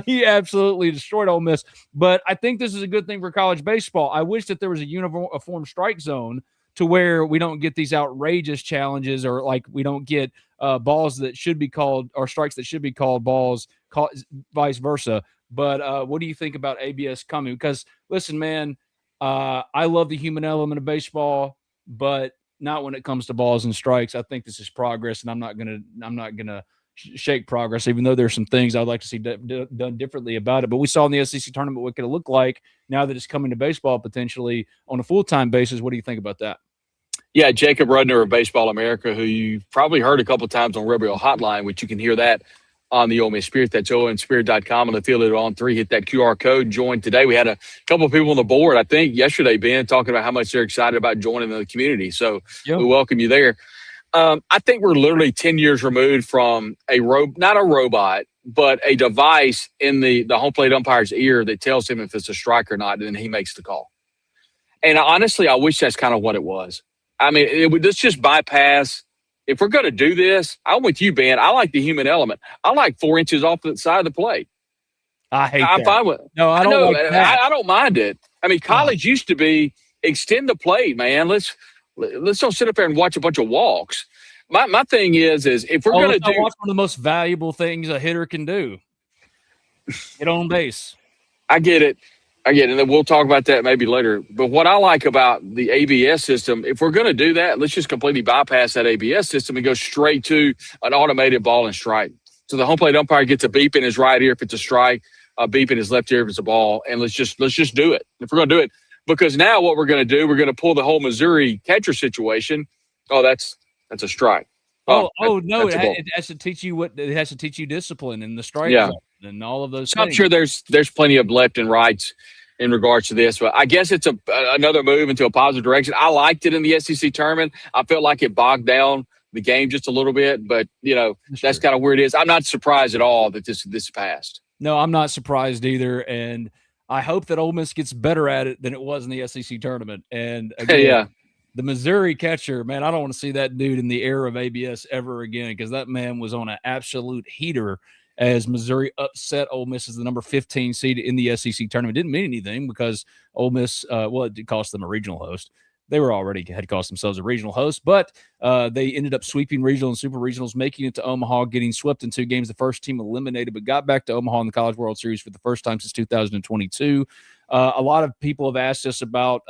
He absolutely destroyed Ole Miss. But I think this is a good thing for college baseball. I wish that there was a uniform strike zone to where we don't get these outrageous challenges, or like we don't get balls that should be called, or strikes that should be called balls, vice versa. But what do you think about ABS coming? Because listen, man, I love the human element of baseball, but not when it comes to balls and strikes. I think this is progress, and I'm not gonna shake progress, even though there's some things I'd like to see done differently about it. But we saw in the SEC tournament what could it look like now that it's coming to baseball potentially on a full-time basis. What do you think about that? Yeah, Jacob Rudner of Baseball America, who you've probably heard a couple of times on Rebel Hotline, which you can hear that on the Ole Miss Spirit. That's onspirit.com, and affiliate On3. Hit that QR code, join today. We had a couple of people on the board, I think, yesterday, Ben, talking about how much they're excited about joining the community. So we welcome you there. I think we're literally 10 years removed from not a robot, but a device in the home plate umpire's ear that tells him if it's a strike or not, and then he makes the call. And honestly, I wish that's kind of what it was. I mean, let's just bypass. If we're going to do this, I'm with you, Ben. I like the human element. I like 4 inches off the side of the plate. I hate I'm that. fine with it. No, I don't like that. I don't mind it. I mean, college used to be extend the plate, man. Let's don't sit up there and watch a bunch of walks. My thing is if we're going to do one of the most valuable things a hitter can do, get on base. I get it. And then we'll talk about that maybe later. But what I like about the ABS system, if we're going to do that, let's just completely bypass that ABS system and go straight to an automated ball and strike. So the home plate umpire gets a beep in his right ear if it's a strike, a beep in his left ear if it's a ball, and let's just do it. If we're going to do it. Because now what we're going to do, we're going to pull the whole Missouri catcher situation. Oh, that's a strike. No! It has to teach you discipline and the strike zone and all of those. So I'm sure there's plenty of left and rights in regards to this, but I guess it's another move into a positive direction. I liked it in the SEC tournament. I felt like it bogged down the game just a little bit, but that's kind of where it is. I'm not surprised at all that this passed. No, I'm not surprised either, and I hope that Ole Miss gets better at it than it was in the SEC tournament. And again, the Missouri catcher, man, I don't want to see that dude in the era of ABS ever again, because that man was on an absolute heater as Missouri upset Ole Miss as the number 15 seed in the SEC tournament. Didn't mean anything because Ole Miss, it did cost them a regional host. They were already had cost themselves a regional host, but they ended up sweeping regional and super regionals, making it to Omaha, getting swept in 2 games. The first team eliminated, but got back to Omaha in the College World Series for the first time since 2022. A lot of people have asked us about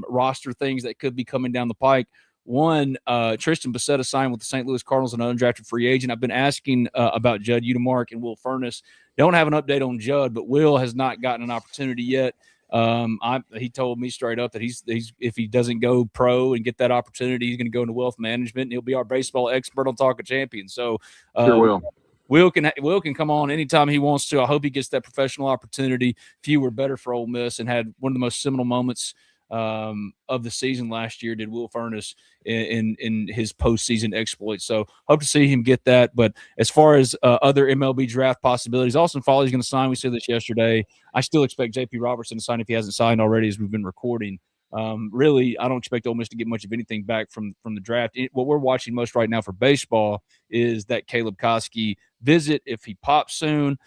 roster things that could be coming down the pike. One, Tristan Bissetta signed with the St. Louis Cardinals, an undrafted free agent. I've been asking about Judd Udemark and Will Furness. Don't have an update on Judd, but Will has not gotten an opportunity yet. He told me straight up that he's if he doesn't go pro and get that opportunity, he's going to go into wealth management and he'll be our baseball expert on Talk of Champions. So Sure will. Will can come on anytime he wants to. I hope he gets that professional opportunity. Few were better for Ole Miss and had one of the most seminal moments of the season last year did Will Furness in his postseason exploits. So hope to see him get that. But as far as other MLB draft possibilities, Austin Foley's going to sign. We said this yesterday. I still expect J.P. Robertson to sign if he hasn't signed already as we've been recording. Really, I don't expect Ole Miss to get much of anything back from the draft. What we're watching most right now for baseball is that Caleb Koski visit, if he pops soon.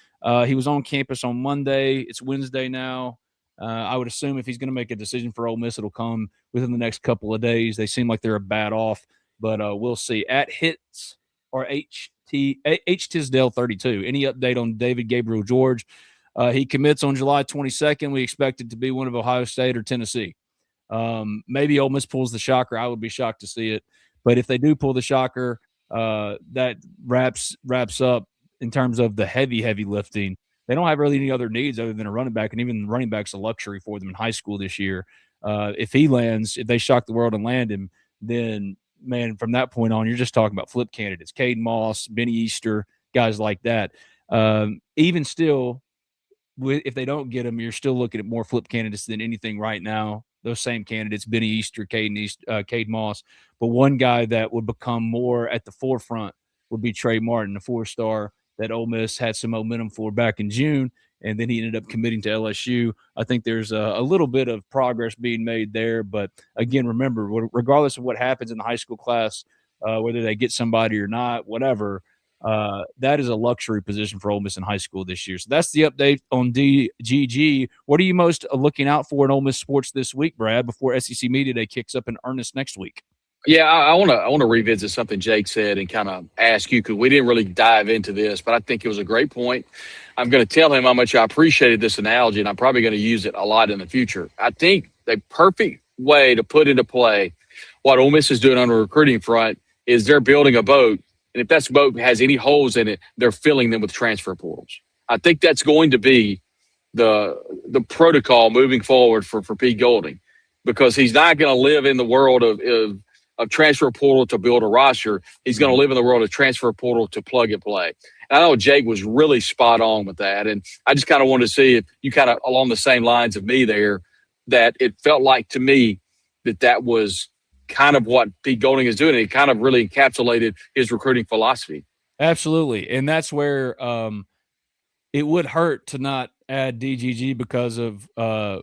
He was on campus on Monday. It's Wednesday now. I would assume if he's going to make a decision for Ole Miss, it'll come within the next couple of days. They seem like they're a bat off, but we'll see. At Hits or H Tisdale 32. Any update on David Gabriel George? He commits on July 22nd. We expect it to be one of Ohio State or Tennessee. Maybe Ole Miss pulls the shocker. I would be shocked to see it, but if they do pull the shocker, that wraps up in terms of the heavy lifting. They don't have really any other needs other than a running back, and even running back's a luxury for them in high school this year. If they shock the world and land him, then, man, from that point on, you're just talking about flip candidates. Caden Moss, Benny Easter, guys like that. Even still, if they don't get him, you're still looking at more flip candidates than anything right now. Those same candidates, Benny Easter, Cade Moss. But one guy that would become more at the forefront would be Trey Martin, the 4-star that Ole Miss had some momentum for back in June, and then he ended up committing to LSU. I think there's a little bit of progress being made there. But, again, remember, regardless of what happens in the high school class, whether they get somebody or not, whatever, that is a luxury position for Ole Miss in high school this year. So that's the update on DGG. What are you most looking out for in Ole Miss sports this week, Brad, before SEC Media Day kicks up in earnest next week? Yeah, I want to revisit something Jake said and kind of ask you, because we didn't really dive into this, but I think it was a great point. I'm going to tell him how much I appreciated this analogy, and I'm probably going to use it a lot in the future. I think the perfect way to put into play what Ole Miss is doing on the recruiting front is they're building a boat, and if that boat has any holes in it, they're filling them with transfer portals. I think that's going to be the protocol moving forward for Pete Golding, because he's not going to live in the world of transfer portal to build a roster. He's going to live in the world of transfer portal to plug and play. And I know Jake was really spot on with that. And I just kind of wanted to see if you kind of along the same lines of me there, that it felt like to me that was kind of what Pete Golding is doing. It kind of really encapsulated his recruiting philosophy. Absolutely. And that's where it would hurt to not add DGG because of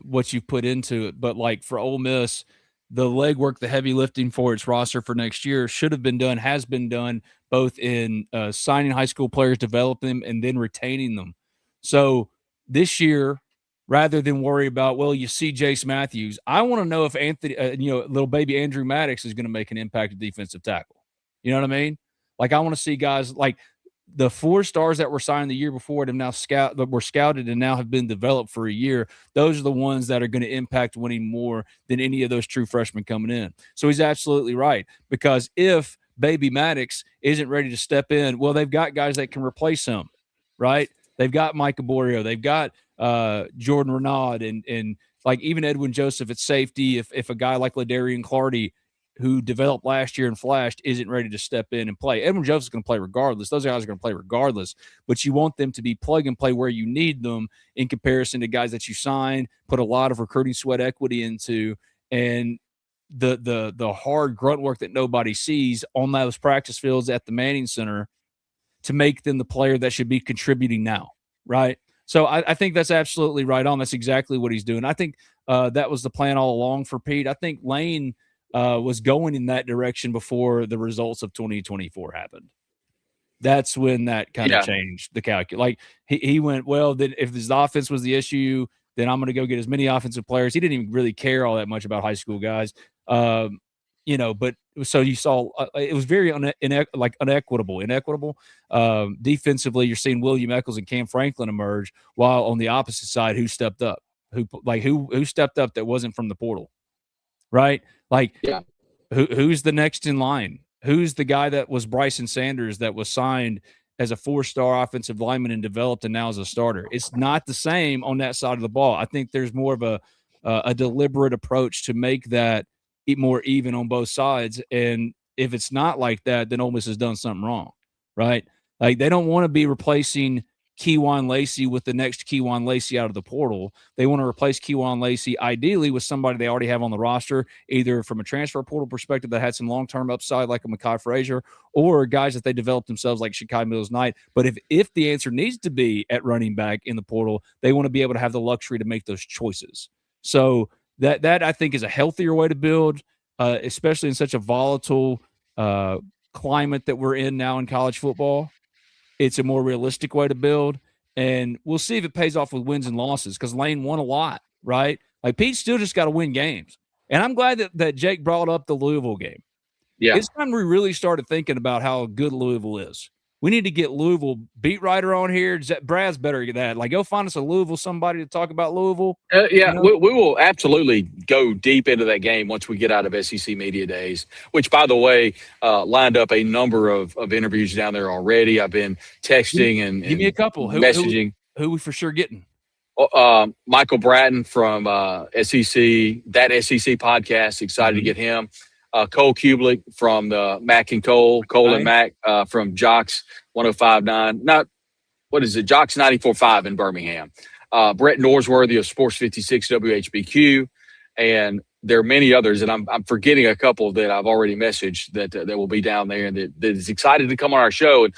what you've put into it. But like for Ole Miss, the legwork, the heavy lifting for its roster for next year should have been done, has been done, both in signing high school players, develop them, and then retaining them. So this year, rather than worry about, well, you see Jace Matthews, I want to know if Anthony, little baby Andrew Maddox is going to make an impact at defensive tackle. You know what I mean? Like, I want to see guys like the 4 stars that were signed the year before and now were scouted and now have been developed for a year. Those are the ones that are going to impact winning more than any of those true freshmen coming in. So he's absolutely right, because if baby Maddox isn't ready to step in, well, they've got guys that can replace him, right? They've got Micah Borio. They've got Jordan Renaud and like even Edwin Joseph at safety. If a guy like Ladarian Clardy, who developed last year and flashed, isn't ready to step in and play. Edwin Joseph's going to play regardless. Those guys are going to play regardless, but you want them to be plug and play where you need them in comparison to guys that you sign, put a lot of recruiting sweat equity into, and the hard grunt work that nobody sees on those practice fields at the Manning Center to make them the player that should be contributing now, right? So I think that's absolutely right on. That's exactly what he's doing. I think that was the plan all along for Pete. I think Lane was going in that direction before the results of 2024 happened. That's when that kind of changed the calculus. Like he went, well, then if his offense was the issue, then I'm going to go get as many offensive players. He didn't even really care all that much about high school guys. But so you saw it was very inequitable. Defensively, you're seeing William Eccles and Cam Franklin emerge, while on the opposite side, who stepped up? Who stepped up that wasn't from the portal, right? Who's the next in line? Who's the guy that was Bryson Sanders that was signed as a 4-star offensive lineman and developed and now as a starter? It's not the same on that side of the ball. I think there's more of a deliberate approach to make that more even on both sides. And if it's not like that, then Ole Miss has done something wrong, right? Like they don't want to be replacing Keywan Lacey with the next Keywan Lacey out of the portal. They want to replace Keywan Lacey ideally with somebody they already have on the roster, either from a transfer portal perspective that had some long-term upside like a Mekhi Frazier, or guys that they developed themselves like Shakai Mills-Knight. But if the answer needs to be at running back in the portal, they want to be able to have the luxury to make those choices. So that I think is a healthier way to build, especially in such a volatile climate that we're in now in college football. It's a more realistic way to build, and we'll see if it pays off with wins and losses, because Lane won a lot, right? Like Pete still just got to win games. And I'm glad that Jake brought up the Louisville game. Yeah. It's time we really started thinking about how good Louisville is. We need to get Louisville beat writer on here. Brad's better at that. Like, go find us a Louisville somebody to talk about Louisville. We will absolutely go deep into that game once we get out of SEC Media Days, which, by the way, lined up a number of interviews down there already. I've been texting and give me a couple. Messaging. Who we for sure getting? Michael Bratton from SEC, that SEC podcast. Excited to get him. Cole Kubelik from the Mac and Cole and Mac from Jocks 105.9. Jocks 94.5 in Birmingham. Brett Norsworthy of Sports 56 WHBQ. And there are many others, and I'm forgetting a couple that I've already messaged that will be down there and that is excited to come on our show. And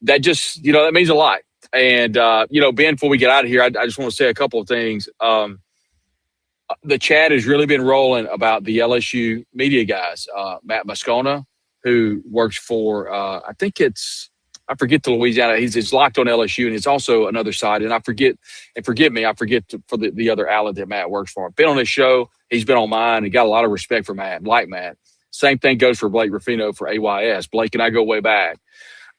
that just, that means a lot. And, Ben, before we get out of here, I just want to say a couple of things. The chat has really been rolling about the LSU media guys. Matt Moscona, who works for, I forget the Louisiana. He's locked on LSU, and it's also another side. And forgive me, for the other outlet that Matt works for. Been on his show. He's been on mine, and got a lot of respect for Matt, like Matt. Same thing goes for Blake Ruffino for AYS. Blake and I go way back.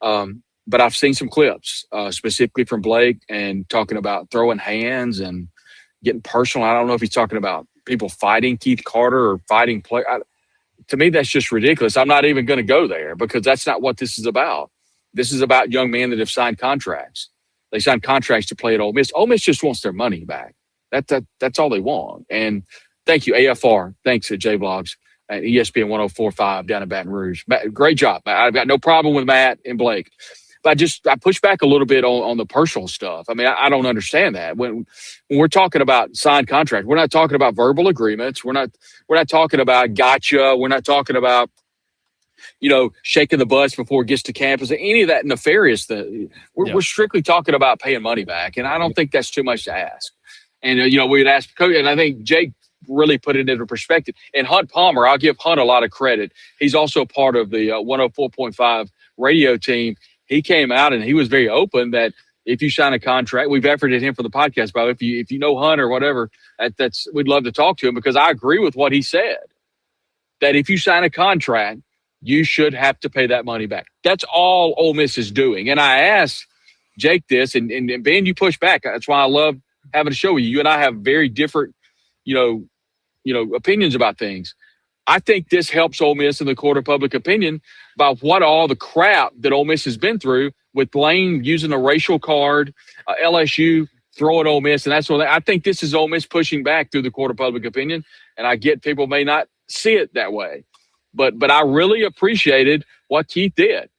But I've seen some clips specifically from Blake and talking about throwing hands and getting personal. I don't know if he's talking about people fighting Keith Carter or fighting play. To me, that's just ridiculous. I'm not even going to go there, because that's not what this is about. This is about young men that have signed contracts. They signed contracts to play at Ole Miss. Ole Miss just wants their money back. That's all they want. And thank you, AFR. Thanks at J-Blogs and ESPN 104.5 down in Baton Rouge. Matt, great job. I've got no problem with Matt and Blake. But I push back a little bit on the personal stuff. I mean, I don't understand that. When we're talking about signed contract, we're not talking about verbal agreements. We're not talking about gotcha. We're not talking about, shaking the bus before it gets to campus. Any of that nefarious thing. We're strictly talking about paying money back, and I don't think that's too much to ask. And we'd ask Coach, and I think Jake really put it into perspective. And Hunt Palmer, I'll give Hunt a lot of credit. He's also part of the 104.5 radio team. He came out and he was very open that if you sign a contract, we've efforted him for the podcast, but if you know Hunt or whatever, we'd love to talk to him, because I agree with what he said, that if you sign a contract, you should have to pay that money back. That's all Ole Miss is doing. And I asked Jake this, and Ben, you push back. That's why I love having a show with you. You and I have very different, opinions about things. I think this helps Ole Miss in the court of public opinion about what all the crap that Ole Miss has been through with Lane using a racial card, LSU throwing Ole Miss, and that's what I think this is Ole Miss pushing back through the court of public opinion. And I get people may not see it that way, but I really appreciated what Keith did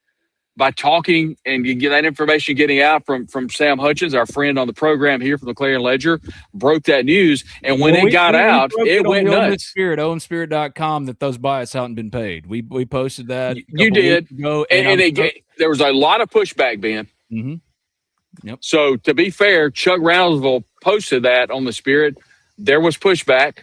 by talking and get that information getting out from Sam Hutchins, our friend on the program here from the Clarion Ledger, broke that news. And when it got out, it went nuts. OwenSpirit.com that those bias hadn't been paid. We posted that. You did. There was a lot of pushback, Ben. Mm-hmm. Yep. So to be fair, Chuck Roundsville posted that on the Spirit. There was pushback.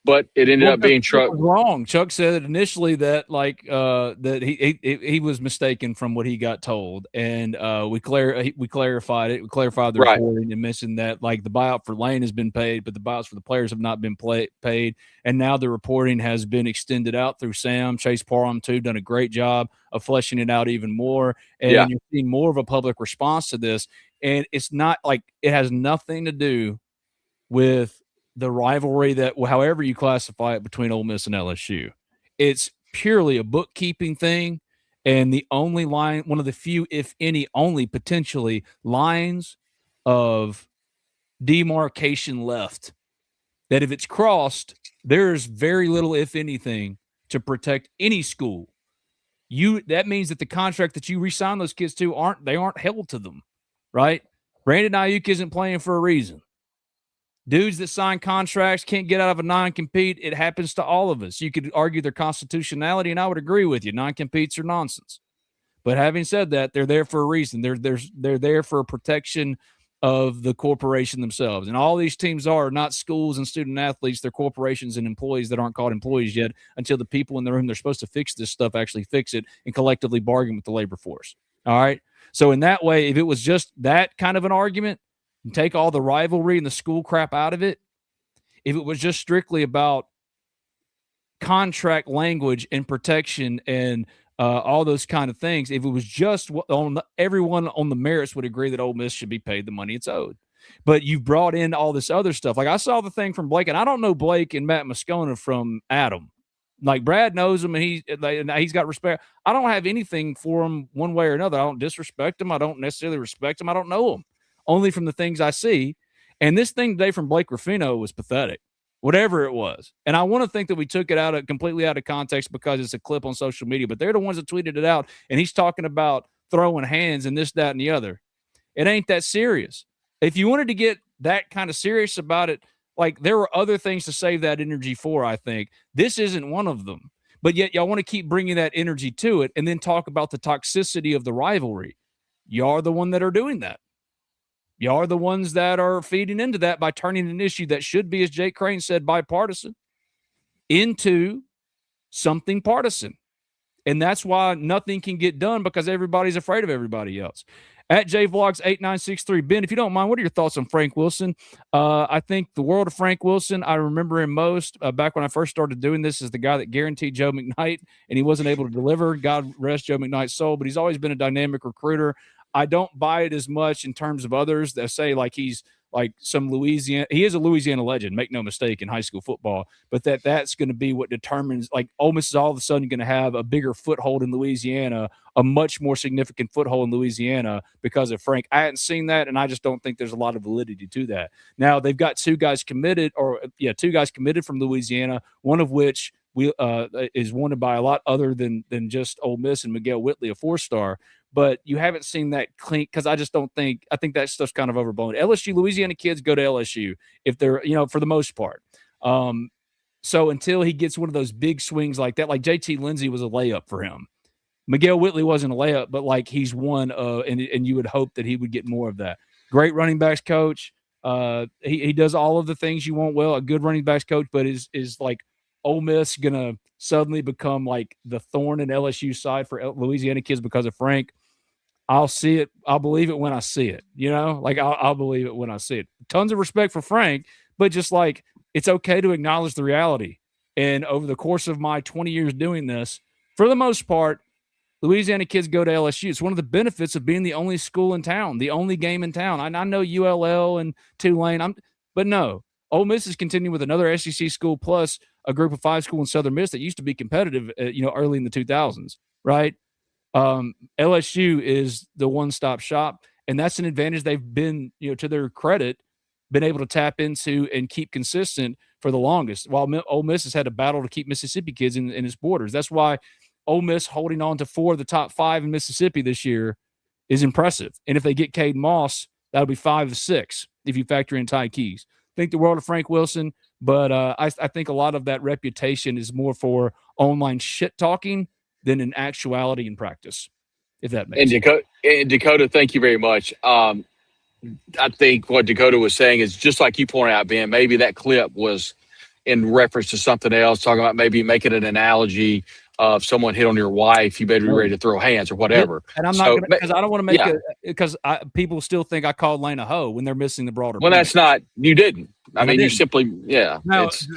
but it ended up being Chuck Chuck. was wrong. Chuck said initially that that he was mistaken from what he got told, and we clarified it. We clarified the Right. reporting and mentioned that like the buyout for Lane has been paid, but the buyouts for the players have not been paid. And now the reporting has been extended out through Sam Chase Parham too, done a great job of fleshing it out even more, and Yeah. you're seeing more of a public response to this. And it's not like it has nothing to do with the rivalry that, however you classify it, between Ole Miss and LSU. It's purely a bookkeeping thing, and the only line, one of the few, if any, only potentially lines of demarcation left, that if it's crossed, there's very little, if anything, to protect any school. That means that the contract that you re-sign those kids to aren't held to them, right? Brandon Ayuk isn't playing for a reason. Dudes that sign contracts can't get out of a non-compete. It happens to all of us. You could argue their constitutionality, and I would agree with you. Non-competes are nonsense. But having said that, they're there for a reason. They're there for a protection of the corporation themselves. And all these teams are not schools and student athletes. They're corporations and employees that aren't called employees yet until the people in the room they're supposed to fix this stuff actually fix it and collectively bargain with the labor force. All right? So in that way, if it was just that kind of an argument, and take all the rivalry and the school crap out of it, if it was just strictly about contract language and protection and all those kind of things, if it was just everyone on the merits would agree that Ole Miss should be paid the money it's owed. But you've brought in all this other stuff. Like I saw the thing from Blake, and I don't know Blake and Matt Moscona from Adam. Like Brad knows him, and he's got respect. I don't have anything for him one way or another. I don't disrespect him. I don't necessarily respect him. I don't know him. Only from the things I see. And this thing today from Blake Ruffino was pathetic, whatever it was. And I want to think that we took it completely out of context because it's a clip on social media, but they're the ones that tweeted it out. And he's talking about throwing hands and this, that, and the other. It ain't that serious. If you wanted to get that kind of serious about it, like there were other things to save that energy for, I think. This isn't one of them. But yet y'all want to keep bringing that energy to it and then talk about the toxicity of the rivalry. Y'all are the one that are doing that. Y'all are the ones that are feeding into that by turning an issue that should be, as Jake Crain said, bipartisan into something partisan. And that's why nothing can get done because everybody's afraid of everybody else. At JVlogs8963, Ben, if you don't mind, what are your thoughts on Frank Wilson? I think the world of Frank Wilson, I remember him most back when I first started doing this as the guy that guaranteed Joe McKnight, and he wasn't able to deliver. God rest Joe McKnight's soul, but he's always been a dynamic recruiter. I don't buy it as much in terms of others that say like he's like some Louisiana. He is a Louisiana legend, make no mistake, in high school football. But that's going to be what determines. Like Ole Miss is all of a sudden going to have a bigger foothold in Louisiana, a much more significant foothold in Louisiana because of Frank. I hadn't seen that, and I just don't think there's a lot of validity to that. Now they've got two guys committed from Louisiana, one of which is wanted by a lot other than just Ole Miss and Miguel Whitley, a 4-star. But you haven't seen that clean because I think that stuff's kind of overblown. Louisiana kids go to LSU if they're, for the most part. So until he gets one of those big swings like that, like JT Lindsey was a layup for him. Miguel Whitley wasn't a layup, but like he's one, and you would hope that he would get more of that. Great running backs coach. He does all of the things you want. Well, a good running backs coach, but is like Ole Miss gonna suddenly become like the thorn in LSU side for Louisiana kids because of Frank? I'll see it. I'll believe it when I see it. I'll believe it when I see it. Tons of respect for Frank, but just like it's okay to acknowledge the reality. And over the course of my 20 years doing this, for the most part, Louisiana kids go to LSU. It's one of the benefits of being the only school in town, the only game in town. I know ULL and Tulane, but no. Ole Miss is continuing with another SEC school plus a group of 5 school in Southern Miss that used to be competitive, early in the 2000s, right? LSU is the one-stop shop, and that's an advantage they've been, to their credit, been able to tap into and keep consistent for the longest, while Ole Miss has had a battle to keep Mississippi kids in its borders. That's why Ole Miss holding on to 4 of the top 5 in Mississippi this year is impressive. And if they get Caden Moss, that'll be 5 of 6 if you factor in Ty Keys. Think the world of Frank Wilson, but I think a lot of that reputation is more for online shit-talking than in actuality and practice, if that makes sense. Dakota, thank you very much. I think what Dakota was saying is just like you pointed out, Ben, maybe that clip was in reference to something else, talking about maybe making an analogy of someone hit on your wife, you better be ready to throw hands or whatever. And I'm not going to, because I don't want to make it, because people still think I called Lane a hoe when they're missing the broader Well, point. that's not, you didn't. I mean, you didn't. simply, No, that's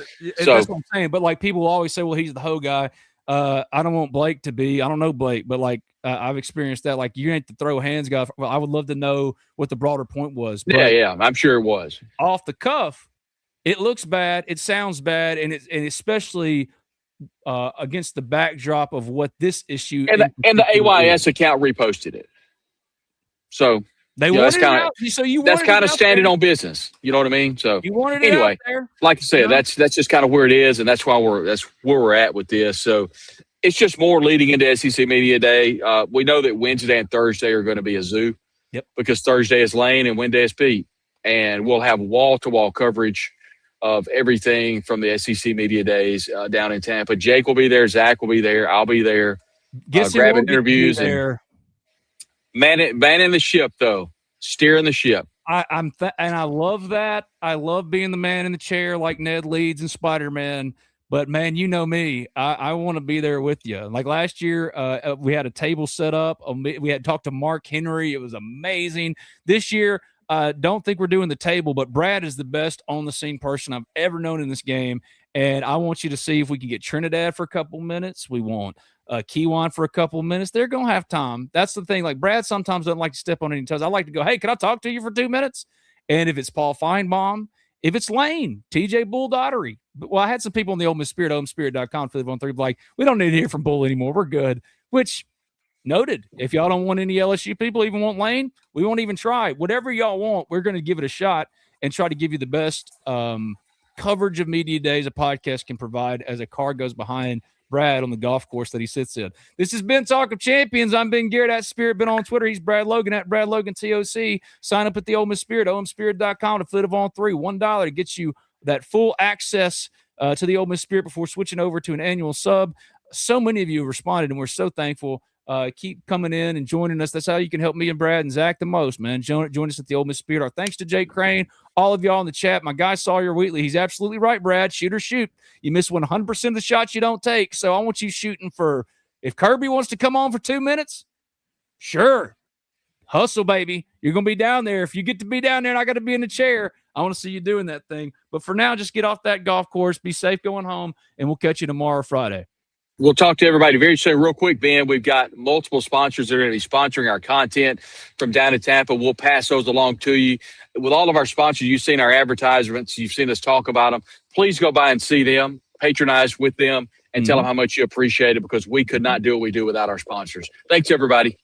what I'm saying. But like people always say, well, he's the hoe guy. I don't want Blake to be. I don't know Blake, but like I've experienced that. Like you ain't the throw hands guy. Well, I would love to know what the broader point was. But yeah, I'm sure it was. Off the cuff, it looks bad. It sounds bad, and especially against the backdrop of what this issue and the AYS account reposted it. So they wanted it out. So that's kind of standing on business. You know what I mean? So you wanted it out there. Like I said, that's just kind of where it is, and that's where we're at with this. So it's just more leading into SEC Media Day. We know that Wednesday and Thursday are going to be a zoo. Yep. Because Thursday is Lane and Wednesday is Pete, and we'll have wall-to-wall coverage of everything from the SEC Media Days down in Tampa. Jake will be there. Zach will be there. I'll be there. Grabbing interviews and manning the ship, though, steering the ship. And I love that. I love being the man in the chair like Ned Leeds and Spider-Man. But man, you know me. I want to be there with you. Like last year, we had a table set up. We had talked to Mark Henry. It was amazing. This year, don't think we're doing the table, but Brad is the best on the scene person I've ever known in this game. And I want you to see if we can get Trinidad for a couple minutes. We want Kiwan for a couple minutes. They're going to have time. That's the thing. Like Brad sometimes doesn't like to step on any toes. I like to go, hey, can I talk to you for 2 minutes? And if it's Paul Feinbaum, if it's Lane, TJ Bull Daughtery. Well, I had some people in the Ole Miss Spirit, OMSpirit.com, Philip On3, like, we don't need to hear from Bull anymore. We're good. Which, noted. If y'all don't want any LSU people, even want Lane, we won't even try. Whatever y'all want, we're going to give it a shot and try to give you the best coverage of media days a podcast can provide as a car goes behind Brad on the golf course that he sits in. This has been Talk of Champions. I'm Ben Garrett at Spirit. Been on Twitter. He's Brad Logan at Brad Logan TOC. Sign up at the Ole Miss Spirit, OMSpirit.com to Flip of On3. $1 to get you that full access to the Ole Miss Spirit before switching over to an annual sub. So many of you responded, and we're so thankful. Keep coming in and joining us. That's how you can help me and Brad and Zach the most, man. Join us at the Ole Miss Spirit. Our thanks to Jake Crain, all of y'all in the chat. My guy Sawyer Wheatley, he's absolutely right, Brad. Shoot or shoot. You miss 100% of the shots you don't take. So I want you shooting for, if Kirby wants to come on for 2 minutes, sure. Hustle, baby. You're going to be down there. If you get to be down there and I got to be in the chair, I want to see you doing that thing. But for now, just get off that golf course. Be safe going home, and we'll catch you tomorrow, Friday. We'll talk to everybody very soon. Real quick, Ben, we've got multiple sponsors that are going to be sponsoring our content from down in Tampa. We'll pass those along to you. With all of our sponsors, you've seen our advertisements. You've seen us talk about them. Please go by and see them, patronize with them, and tell them how much you appreciate it, because we could not do what we do without our sponsors. Thanks, everybody.